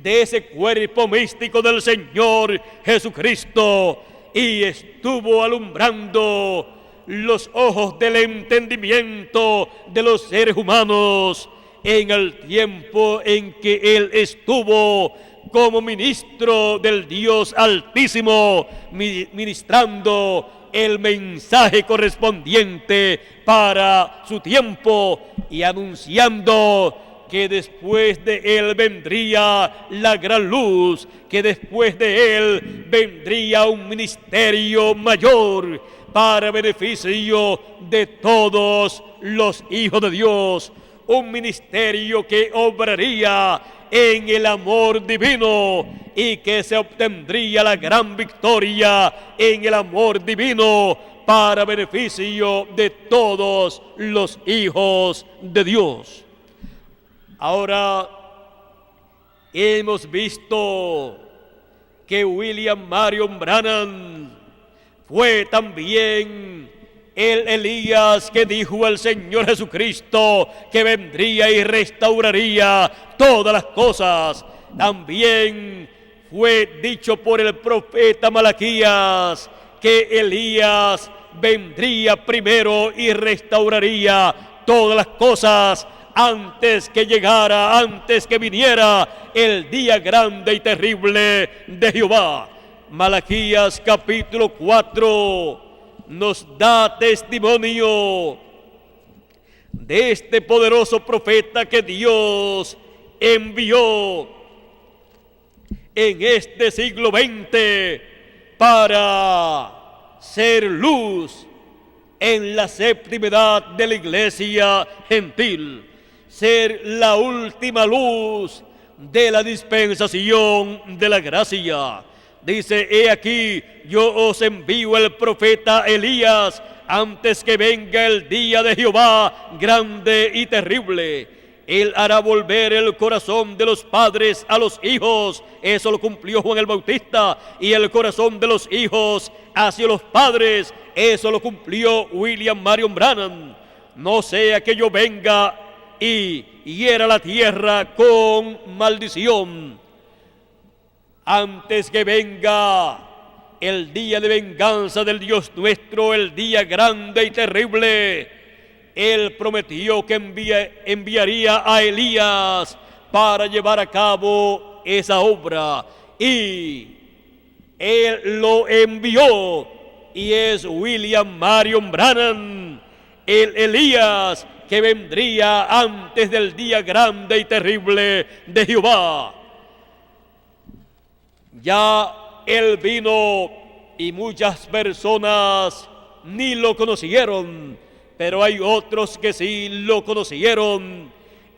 de ese cuerpo místico del Señor Jesucristo y estuvo alumbrando los ojos del entendimiento de los seres humanos en el tiempo en que Él estuvo como ministro del Dios Altísimo, ministrando el mensaje correspondiente para su tiempo y anunciando que después de Él vendría la gran luz, que después de Él vendría un ministerio mayor para beneficio de todos los hijos de Dios, un ministerio que obraría en el amor divino y que se obtendría la gran victoria en el amor divino para beneficio de todos los hijos de Dios. Ahora hemos visto que William Marion Branham fue también el Elías que dijo al Señor Jesucristo que vendría y restauraría todas las cosas. También fue dicho por el profeta Malaquías que Elías vendría primero y restauraría todas las cosas antes que llegara, antes que viniera el día grande y terrible de Jehová. Malaquías capítulo 4 nos da testimonio de este poderoso profeta que Dios envió en este siglo XX para ser luz en la séptima edad de la iglesia gentil, ser la última luz de la dispensación de la gracia. Dice, he aquí, yo os envío el profeta Elías antes que venga el día de Jehová grande y terrible. Él hará volver el corazón de los padres a los hijos. Eso lo cumplió Juan el Bautista. Y el corazón de los hijos hacia los padres. Eso lo cumplió William Marion Branham. No sea que yo venga y hiera la tierra con maldición. Antes que venga el día de venganza del Dios nuestro, el día grande y terrible, Él prometió que enviaría a Elías para llevar a cabo esa obra. Y Él lo envió, y es William Marion Branham, el Elías que vendría antes del día grande y terrible de Jehová. Ya Él vino y muchas personas ni lo conocieron, pero hay otros que sí lo conocieron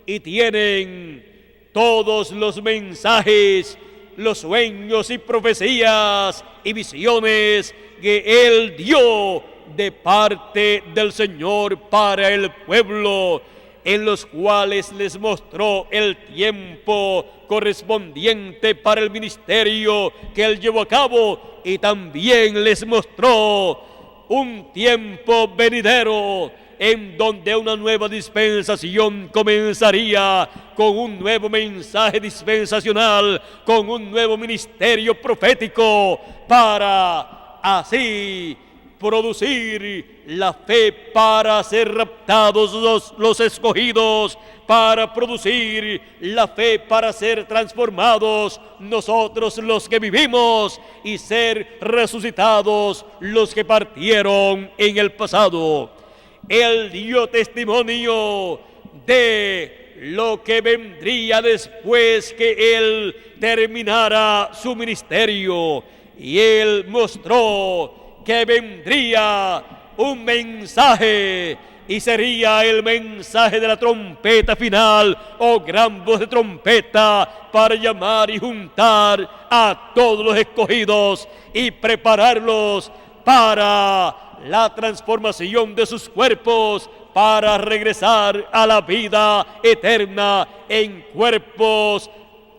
y tienen todos los mensajes, los sueños y profecías y visiones que Él dio de parte del Señor para el pueblo, en los cuales les mostró el tiempo correspondiente para el ministerio que Él llevó a cabo, y también les mostró un tiempo venidero en donde una nueva dispensación comenzaría con un nuevo mensaje dispensacional, con un nuevo ministerio profético para así producir la fe para ser raptados los escogidos, para producir la fe para ser transformados nosotros los que vivimos y ser resucitados los que partieron en el pasado. Él dio testimonio de lo que vendría después que Él terminara su ministerio, y Él mostró que vendría un mensaje, y sería el mensaje de la trompeta final o gran voz de trompeta para llamar y juntar a todos los escogidos y prepararlos para la transformación de sus cuerpos, para regresar a la vida eterna en cuerpos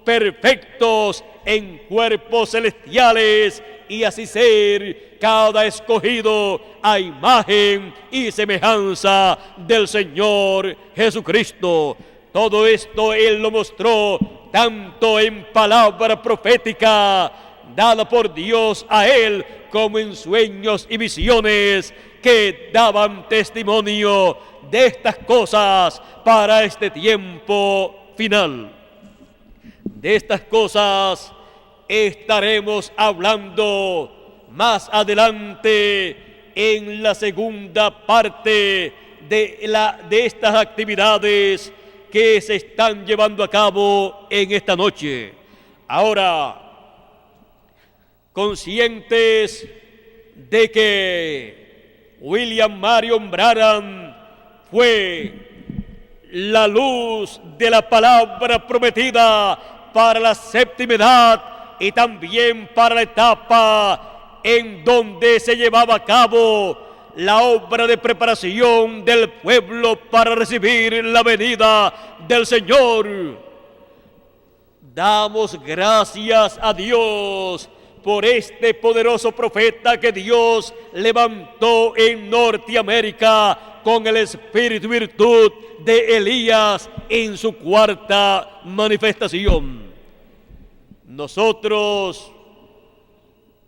perfectos, en cuerpos celestiales, y así ser cada escogido a imagen y semejanza del Señor Jesucristo. Todo esto Él lo mostró tanto en palabra profética dada por Dios a él, como en sueños y visiones que daban testimonio de estas cosas para este tiempo final. De estas cosas estaremos hablando más adelante en la segunda parte de estas actividades que se están llevando a cabo en esta noche. Ahora, conscientes de que William Marion Branham fue la luz de la palabra prometida para la séptima edad y también para la etapa en donde se llevaba a cabo la obra de preparación del pueblo para recibir la venida del Señor. Damos gracias a Dios por este poderoso profeta que Dios levantó en Norteamérica con el espíritu y virtud de Elías en su cuarta manifestación. Nosotros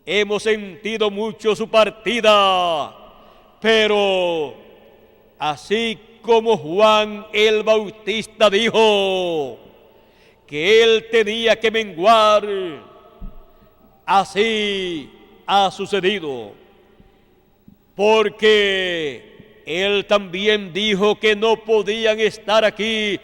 hemos sentido mucho su partida, pero así como Juan el Bautista dijo que él tenía que menguar, así ha sucedido, porque él también dijo que no podían estar aquí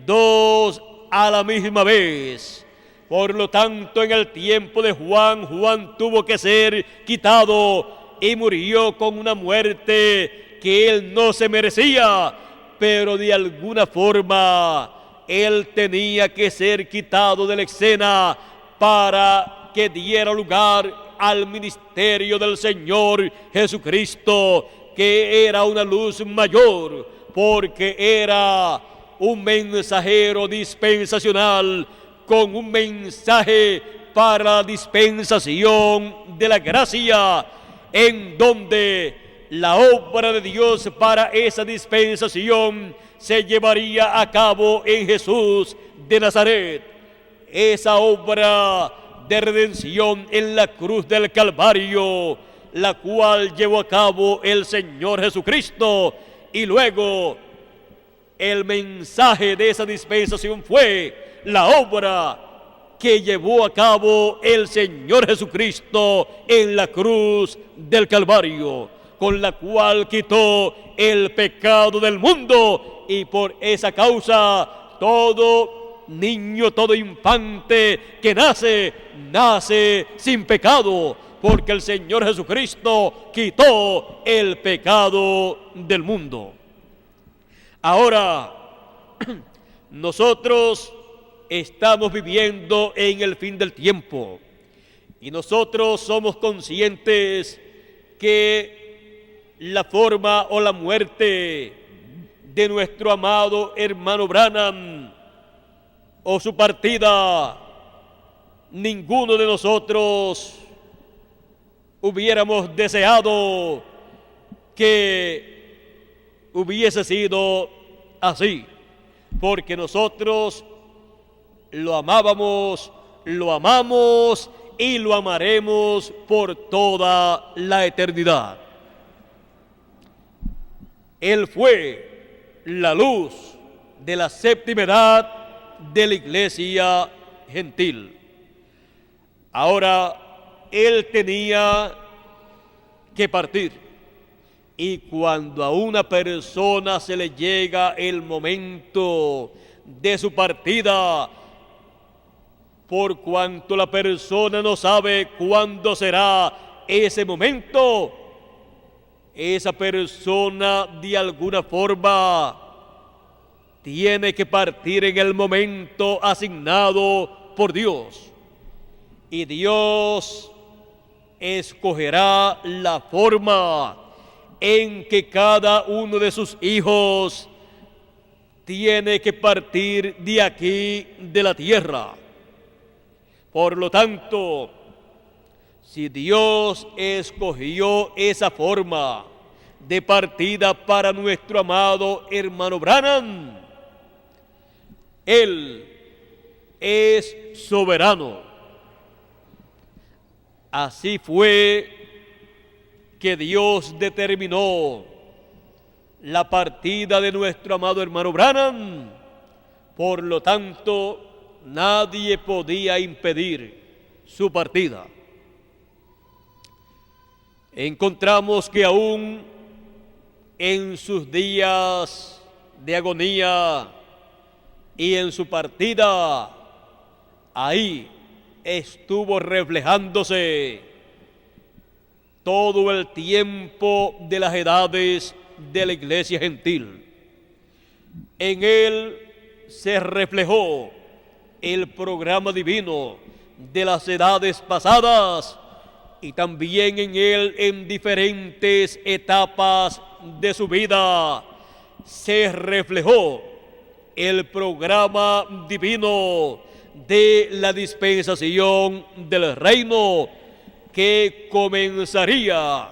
dos a la misma vez. Por lo tanto, en el tiempo de Juan tuvo que ser quitado y murió con una muerte que él no se merecía, pero de alguna forma él tenía que ser quitado de la escena para que diera lugar al ministerio del Señor Jesucristo, que era una luz mayor, porque era un mensajero dispensacional con un mensaje para la dispensación de la gracia, en donde la obra de Dios para esa dispensación se llevaría a cabo en Jesús de Nazaret. Esa obra de redención en la cruz del Calvario, la cual llevó a cabo el Señor Jesucristo, y luego el mensaje de esa dispensación fue la obra que llevó a cabo el Señor Jesucristo en la cruz del Calvario, con la cual quitó el pecado del mundo, y por esa causa todo niño, todo infante que nace sin pecado, porque el Señor Jesucristo quitó el pecado del mundo. Ahora, nosotros estamos viviendo en el fin del tiempo y nosotros somos conscientes que la forma o la muerte de nuestro amado hermano Branham o su partida, ninguno de nosotros hubiéramos deseado que hubiese sido así, porque nosotros lo amábamos, lo amamos y lo amaremos por toda la eternidad. Él fue la luz de la séptima edad de la iglesia gentil. Ahora, él tenía que partir, y cuando a una persona se le llega el momento de su partida, por cuanto la persona no sabe cuándo será ese momento, esa persona de alguna forma tiene que partir en el momento asignado por Dios. Y Dios escogerá la forma en que cada uno de sus hijos tiene que partir de aquí, de la tierra. Por lo tanto, si Dios escogió esa forma de partida para nuestro amado hermano Branham, Él es soberano. Así fue que Dios determinó la partida de nuestro amado hermano Branham. Por lo tanto, nadie podía impedir su partida. Encontramos que aún en sus días de agonía y en su partida, ahí estuvo reflejándose todo el tiempo de las edades de la iglesia gentil. En él se reflejó el programa divino de las edades pasadas, y también en él, en diferentes etapas de su vida, se reflejó el programa divino de la dispensación del reino, que comenzaría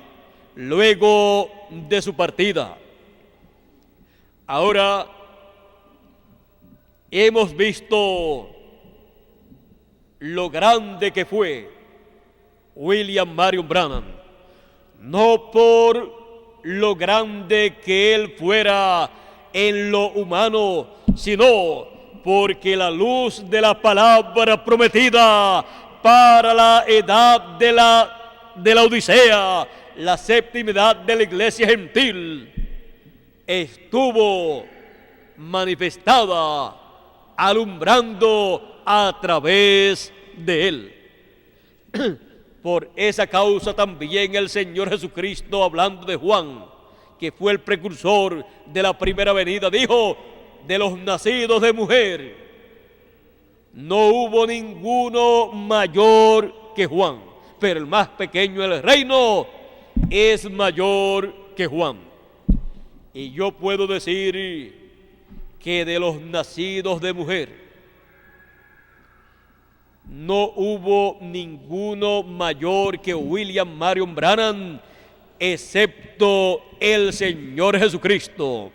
luego de su partida. Ahora hemos visto lo grande que fue William Marion Branham, no por lo grande que él fuera en lo humano, sino porque la luz de la palabra prometida para la edad de la Odisea, la séptima edad de la iglesia gentil, estuvo manifestada, alumbrando a través de él. Por esa causa también el Señor Jesucristo, hablando de Juan, que fue el precursor de la primera venida, dijo: de los nacidos de mujer, no hubo ninguno mayor que Juan, pero el más pequeño del reino es mayor que Juan. Y yo puedo decir que de los nacidos de mujer, no hubo ninguno mayor que William Marion Branham, excepto el Señor Jesucristo.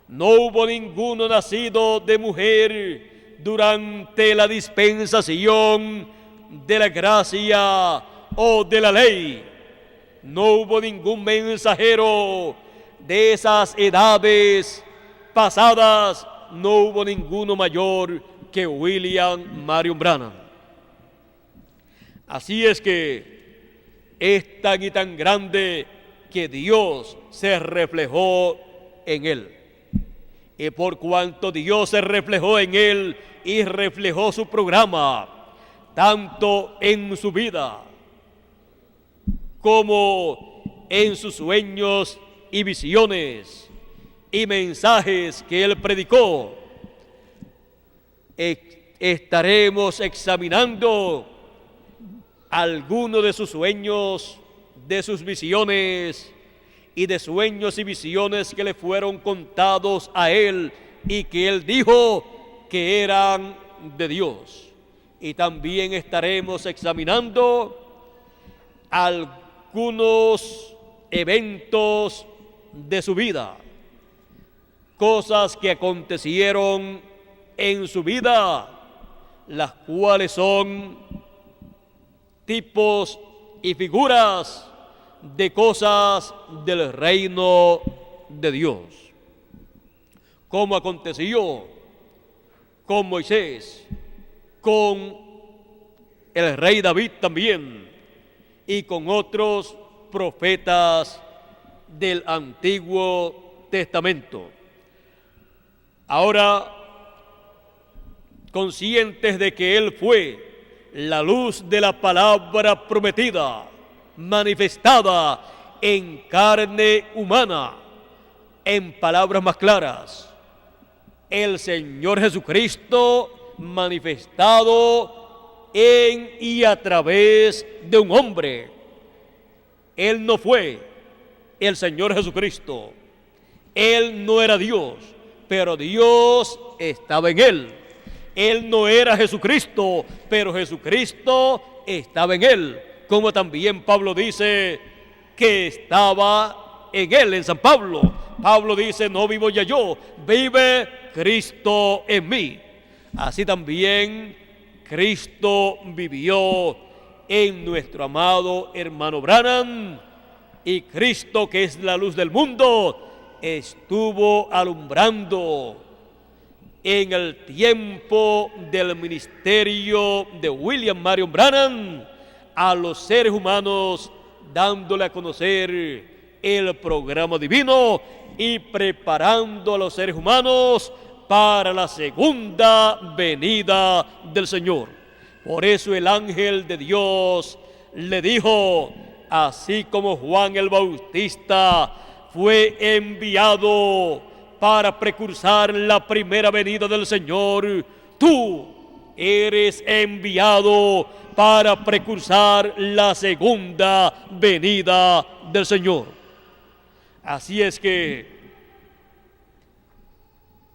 No hubo ninguno nacido de mujer durante la dispensación de la gracia o de la ley. No hubo ningún mensajero de esas edades pasadas. No hubo ninguno mayor que William Marion Branham. Así es que es tan y tan grande que Dios se reflejó en él. Y por cuanto Dios se reflejó en él y reflejó su programa, tanto en su vida como en sus sueños y visiones y mensajes que él predicó, estaremos examinando algunos de sus sueños, de sus visiones y de sueños y visiones que le fueron contados a él y que él dijo que eran de Dios. Y también estaremos examinando algunos eventos de su vida, cosas que acontecieron en su vida, las cuales son tipos y figuras de cosas del reino de Dios, como aconteció con Moisés, con el rey David también, y con otros profetas del Antiguo Testamento. Ahora, conscientes de que él fue la luz de la palabra prometida, manifestada en carne humana, en palabras más claras, el Señor Jesucristo manifestado en y a través de un hombre. Él no fue el Señor Jesucristo, él no era Dios, pero Dios estaba en él. Él no era Jesucristo, pero Jesucristo estaba en él, como también Pablo dice que estaba en él, en San Pablo. Pablo dice: no vivo ya yo, vive Cristo en mí. Así también Cristo vivió en nuestro amado hermano Branham, y Cristo, que es la luz del mundo, estuvo alumbrando en el tiempo del ministerio de William Marion Branham a los seres humanos, dándole a conocer el programa divino y preparando a los seres humanos para la segunda venida del Señor. Por eso el ángel de Dios le dijo, así como Juan el Bautista fue enviado para precursar la primera venida del Señor, tú eres enviado para precursar la segunda venida del Señor. Así es que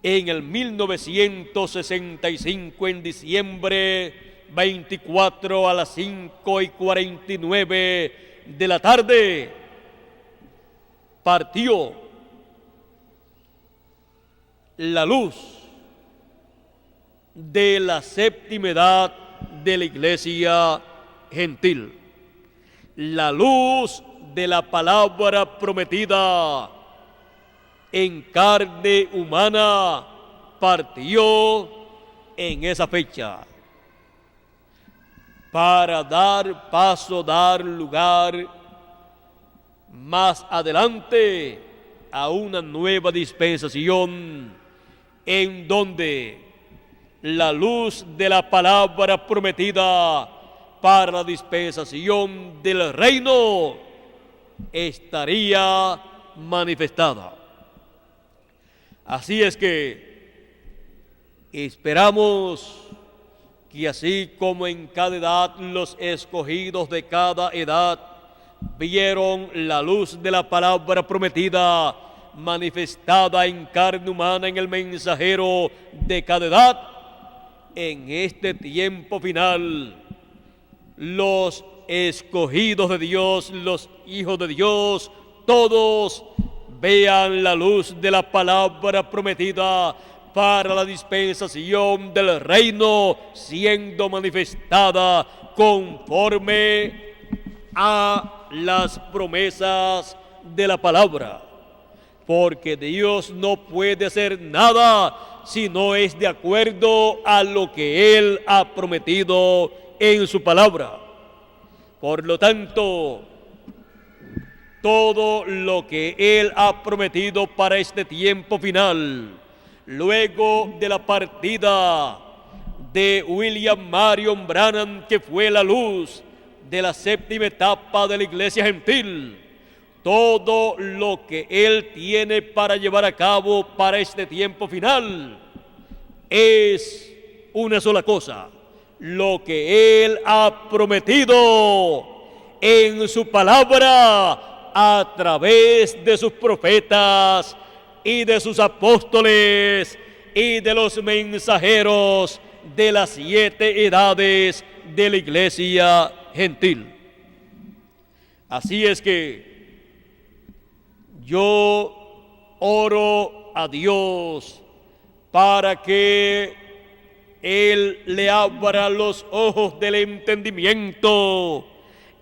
en el 1965, en diciembre 24 a las 5:49 de la tarde, partió la luz de la séptima edad de la Iglesia Gentil, la luz de la palabra prometida en carne humana partió en esa fecha para dar paso, dar lugar más adelante a una nueva dispensación en donde la luz de la palabra prometida para la dispensación del reino estaría manifestada. Así es que esperamos que así como en cada edad los escogidos de cada edad vieron la luz de la palabra prometida manifestada en carne humana en el mensajero de cada edad, en este tiempo final, los escogidos de Dios, los hijos de Dios, todos vean la luz de la palabra prometida para la dispensación del reino siendo manifestada conforme a las promesas de la palabra. Porque Dios no puede hacer nada si no es de acuerdo a lo que Él ha prometido en su palabra. Por lo tanto, todo lo que Él ha prometido para este tiempo final, luego de la partida de William Marion Branham, que fue la luz de la séptima etapa de la Iglesia Gentil, todo lo que Él tiene para llevar a cabo para este tiempo final es una sola cosa: lo que Él ha prometido en su palabra a través de sus profetas y de sus apóstoles y de los mensajeros de las 7 edades de la Iglesia Gentil. Así es que yo oro a Dios para que Él le abra los ojos del entendimiento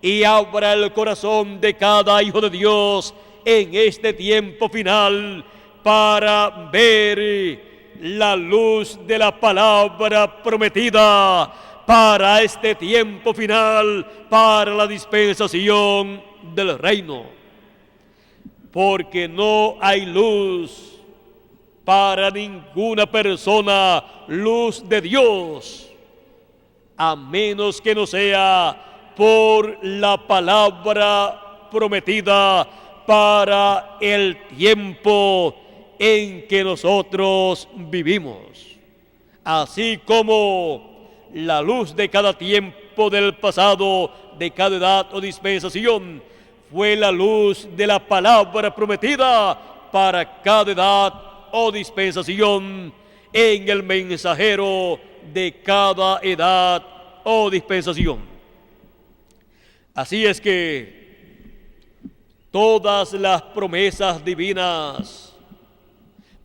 y abra el corazón de cada hijo de Dios en este tiempo final para ver la luz de la palabra prometida para este tiempo final, para la dispensación del reino. Porque no hay luz para ninguna persona, luz de Dios, a menos que no sea por la palabra prometida para el tiempo en que nosotros vivimos. Así como la luz de cada tiempo del pasado, de cada edad o dispensación, fue la luz de la palabra prometida para cada edad o dispensación en el mensajero de cada edad o dispensación. Así es que todas las promesas divinas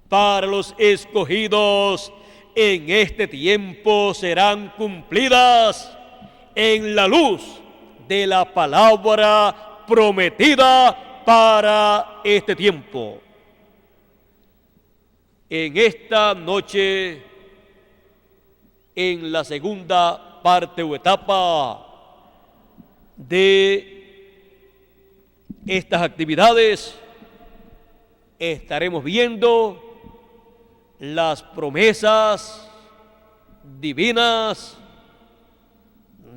para los escogidos en este tiempo serán cumplidas en la luz de la palabra prometida para este tiempo. En esta noche, en la segunda parte o etapa de estas actividades, estaremos viendo las promesas divinas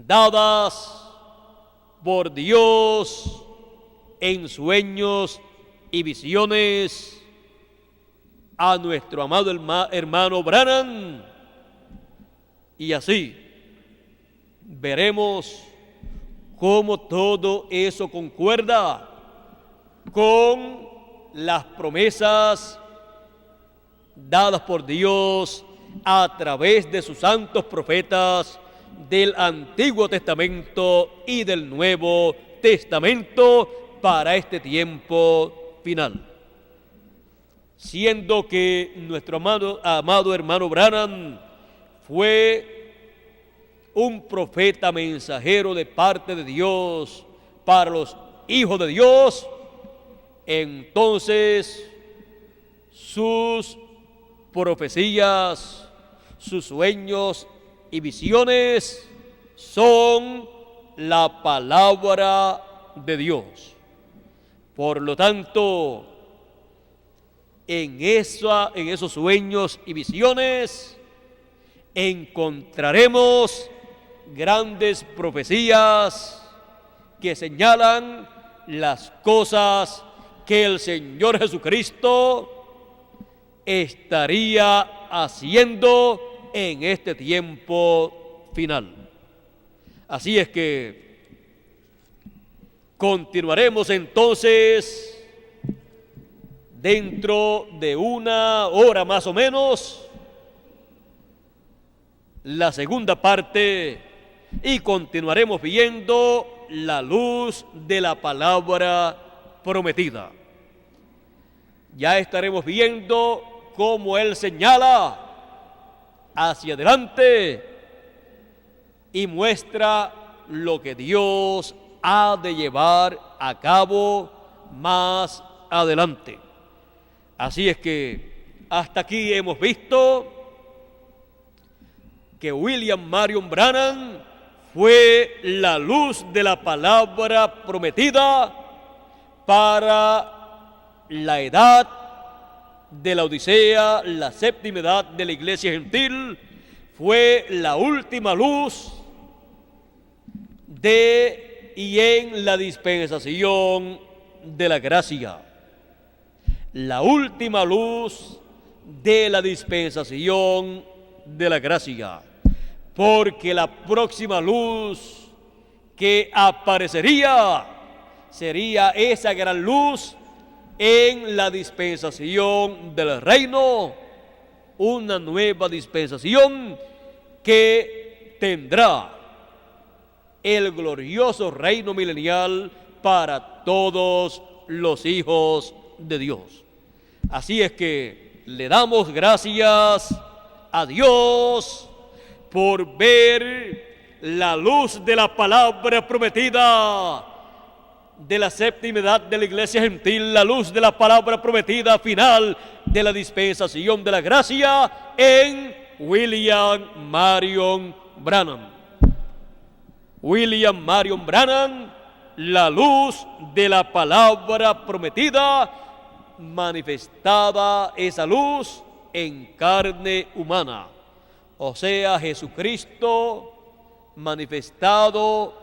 dadas por Dios en sueños y visiones a nuestro amado hermano Branham. Y así veremos cómo todo eso concuerda con las promesas dadas por Dios a través de sus santos profetas del Antiguo Testamento y del Nuevo Testamento para este tiempo final. Siendo que nuestro amado hermano Branham fue un profeta mensajero de parte de Dios para los hijos de Dios, entonces sus profecías, sus sueños y visiones son la palabra de Dios. Por lo tanto, en esos sueños y visiones encontraremos grandes profecías que señalan las cosas que el Señor Jesucristo estaría haciendo en este tiempo final. Así es que continuaremos entonces dentro de una hora más o menos la segunda parte y continuaremos viendo la luz de la palabra prometida. Ya estaremos viendo cómo Él señala hacia adelante y muestra lo que Dios ha de llevar a cabo más adelante. Así es que hasta aquí hemos visto que William Marion Branham fue la luz de la palabra prometida para la edad de la Odisea, la séptima edad de la Iglesia Gentil, fue la última luz de y en la dispensación de la gracia. La última luz de la dispensación de la gracia, porque la próxima luz que aparecería sería esa gran luz en la dispensación del reino, una nueva dispensación que tendrá el glorioso reino milenial para todos los hijos de Dios. Así es que le damos gracias a Dios por ver la luz de la palabra prometida de la séptima edad de la Iglesia Gentil, la luz de la palabra prometida final de la dispensación de la gracia en William Marion Branham. William Marion Branham, la luz de la palabra prometida, manifestada esa luz en carne humana, o sea, Jesucristo manifestado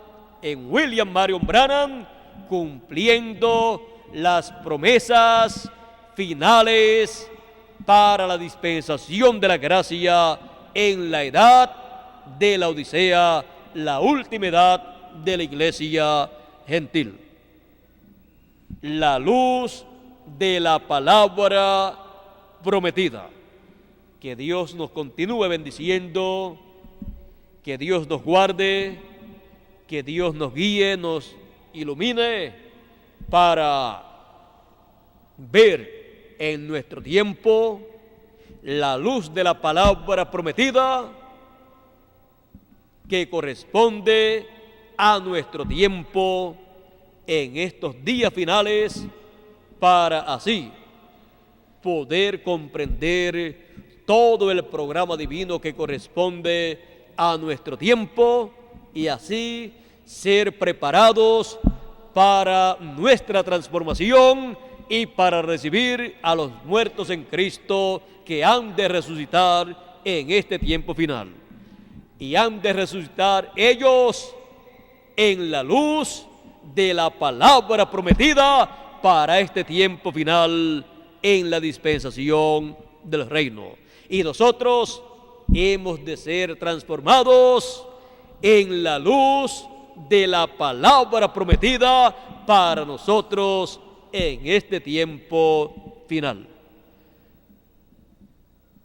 en William Marion Branham, cumpliendo las promesas finales para la dispensación de la gracia en la edad de la Odisea, la última edad de la Iglesia Gentil. La luz de la palabra prometida. Que Dios nos continúe bendiciendo, que Dios nos guarde, que Dios nos guíe, nos ilumine para ver en nuestro tiempo la luz de la palabra prometida que corresponde a nuestro tiempo en estos días finales, para así poder comprender todo el programa divino que corresponde a nuestro tiempo y así ser preparados para nuestra transformación y para recibir a los muertos en Cristo que han de resucitar en este tiempo final. Y han de resucitar ellos en la luz de la palabra prometida para este tiempo final en la dispensación del reino. Y nosotros hemos de ser transformados en la luz de la palabra prometida para nosotros en este tiempo final.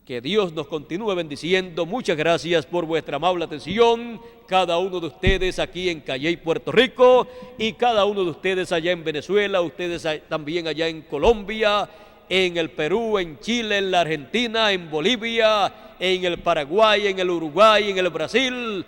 Que Dios nos continúe bendiciendo. Muchas gracias por vuestra amable atención, cada uno de ustedes aquí en Calley, Puerto Rico, y cada uno de ustedes allá en Venezuela, ustedes también allá en Colombia, en el Perú, en Chile, en la Argentina, en Bolivia, en el Paraguay, en el Uruguay, en el Brasil,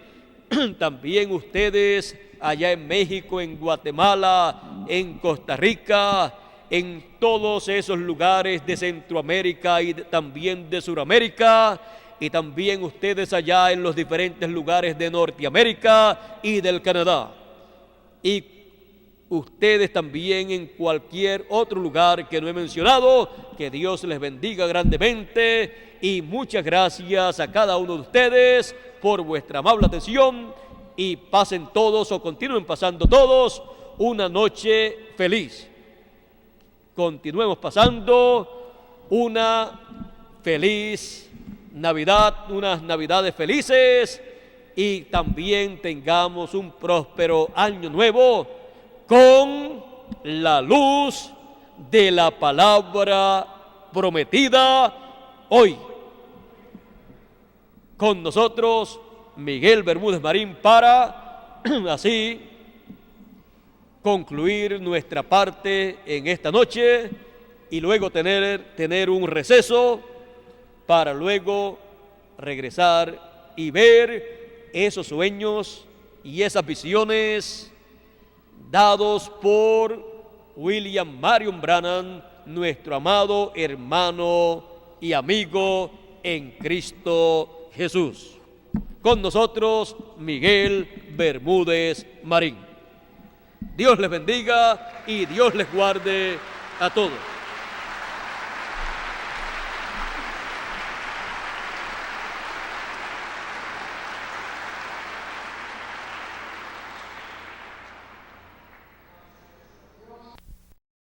también ustedes allá en México, en Guatemala, en Costa Rica, en todos esos lugares de Centroamérica y también de Suramérica, y también ustedes allá en los diferentes lugares de Norteamérica y del Canadá, y ustedes también en cualquier otro lugar que no he mencionado. Que Dios les bendiga grandemente y muchas gracias a cada uno de ustedes por vuestra amable atención, y pasen todos o continúen pasando todos una noche feliz. Continuemos pasando una feliz Navidad, unas Navidades felices, y también tengamos un próspero año nuevo con la luz de la palabra prometida hoy. Con nosotros Miguel Bermúdez Marín para así concluir nuestra parte en esta noche y luego tener un receso para luego regresar y ver esos sueños y esas visiones dados por William Marion Branham, nuestro amado hermano y amigo en Cristo Jesús. Con nosotros Miguel Bermúdez Marín. Dios les bendiga y Dios les guarde a todos.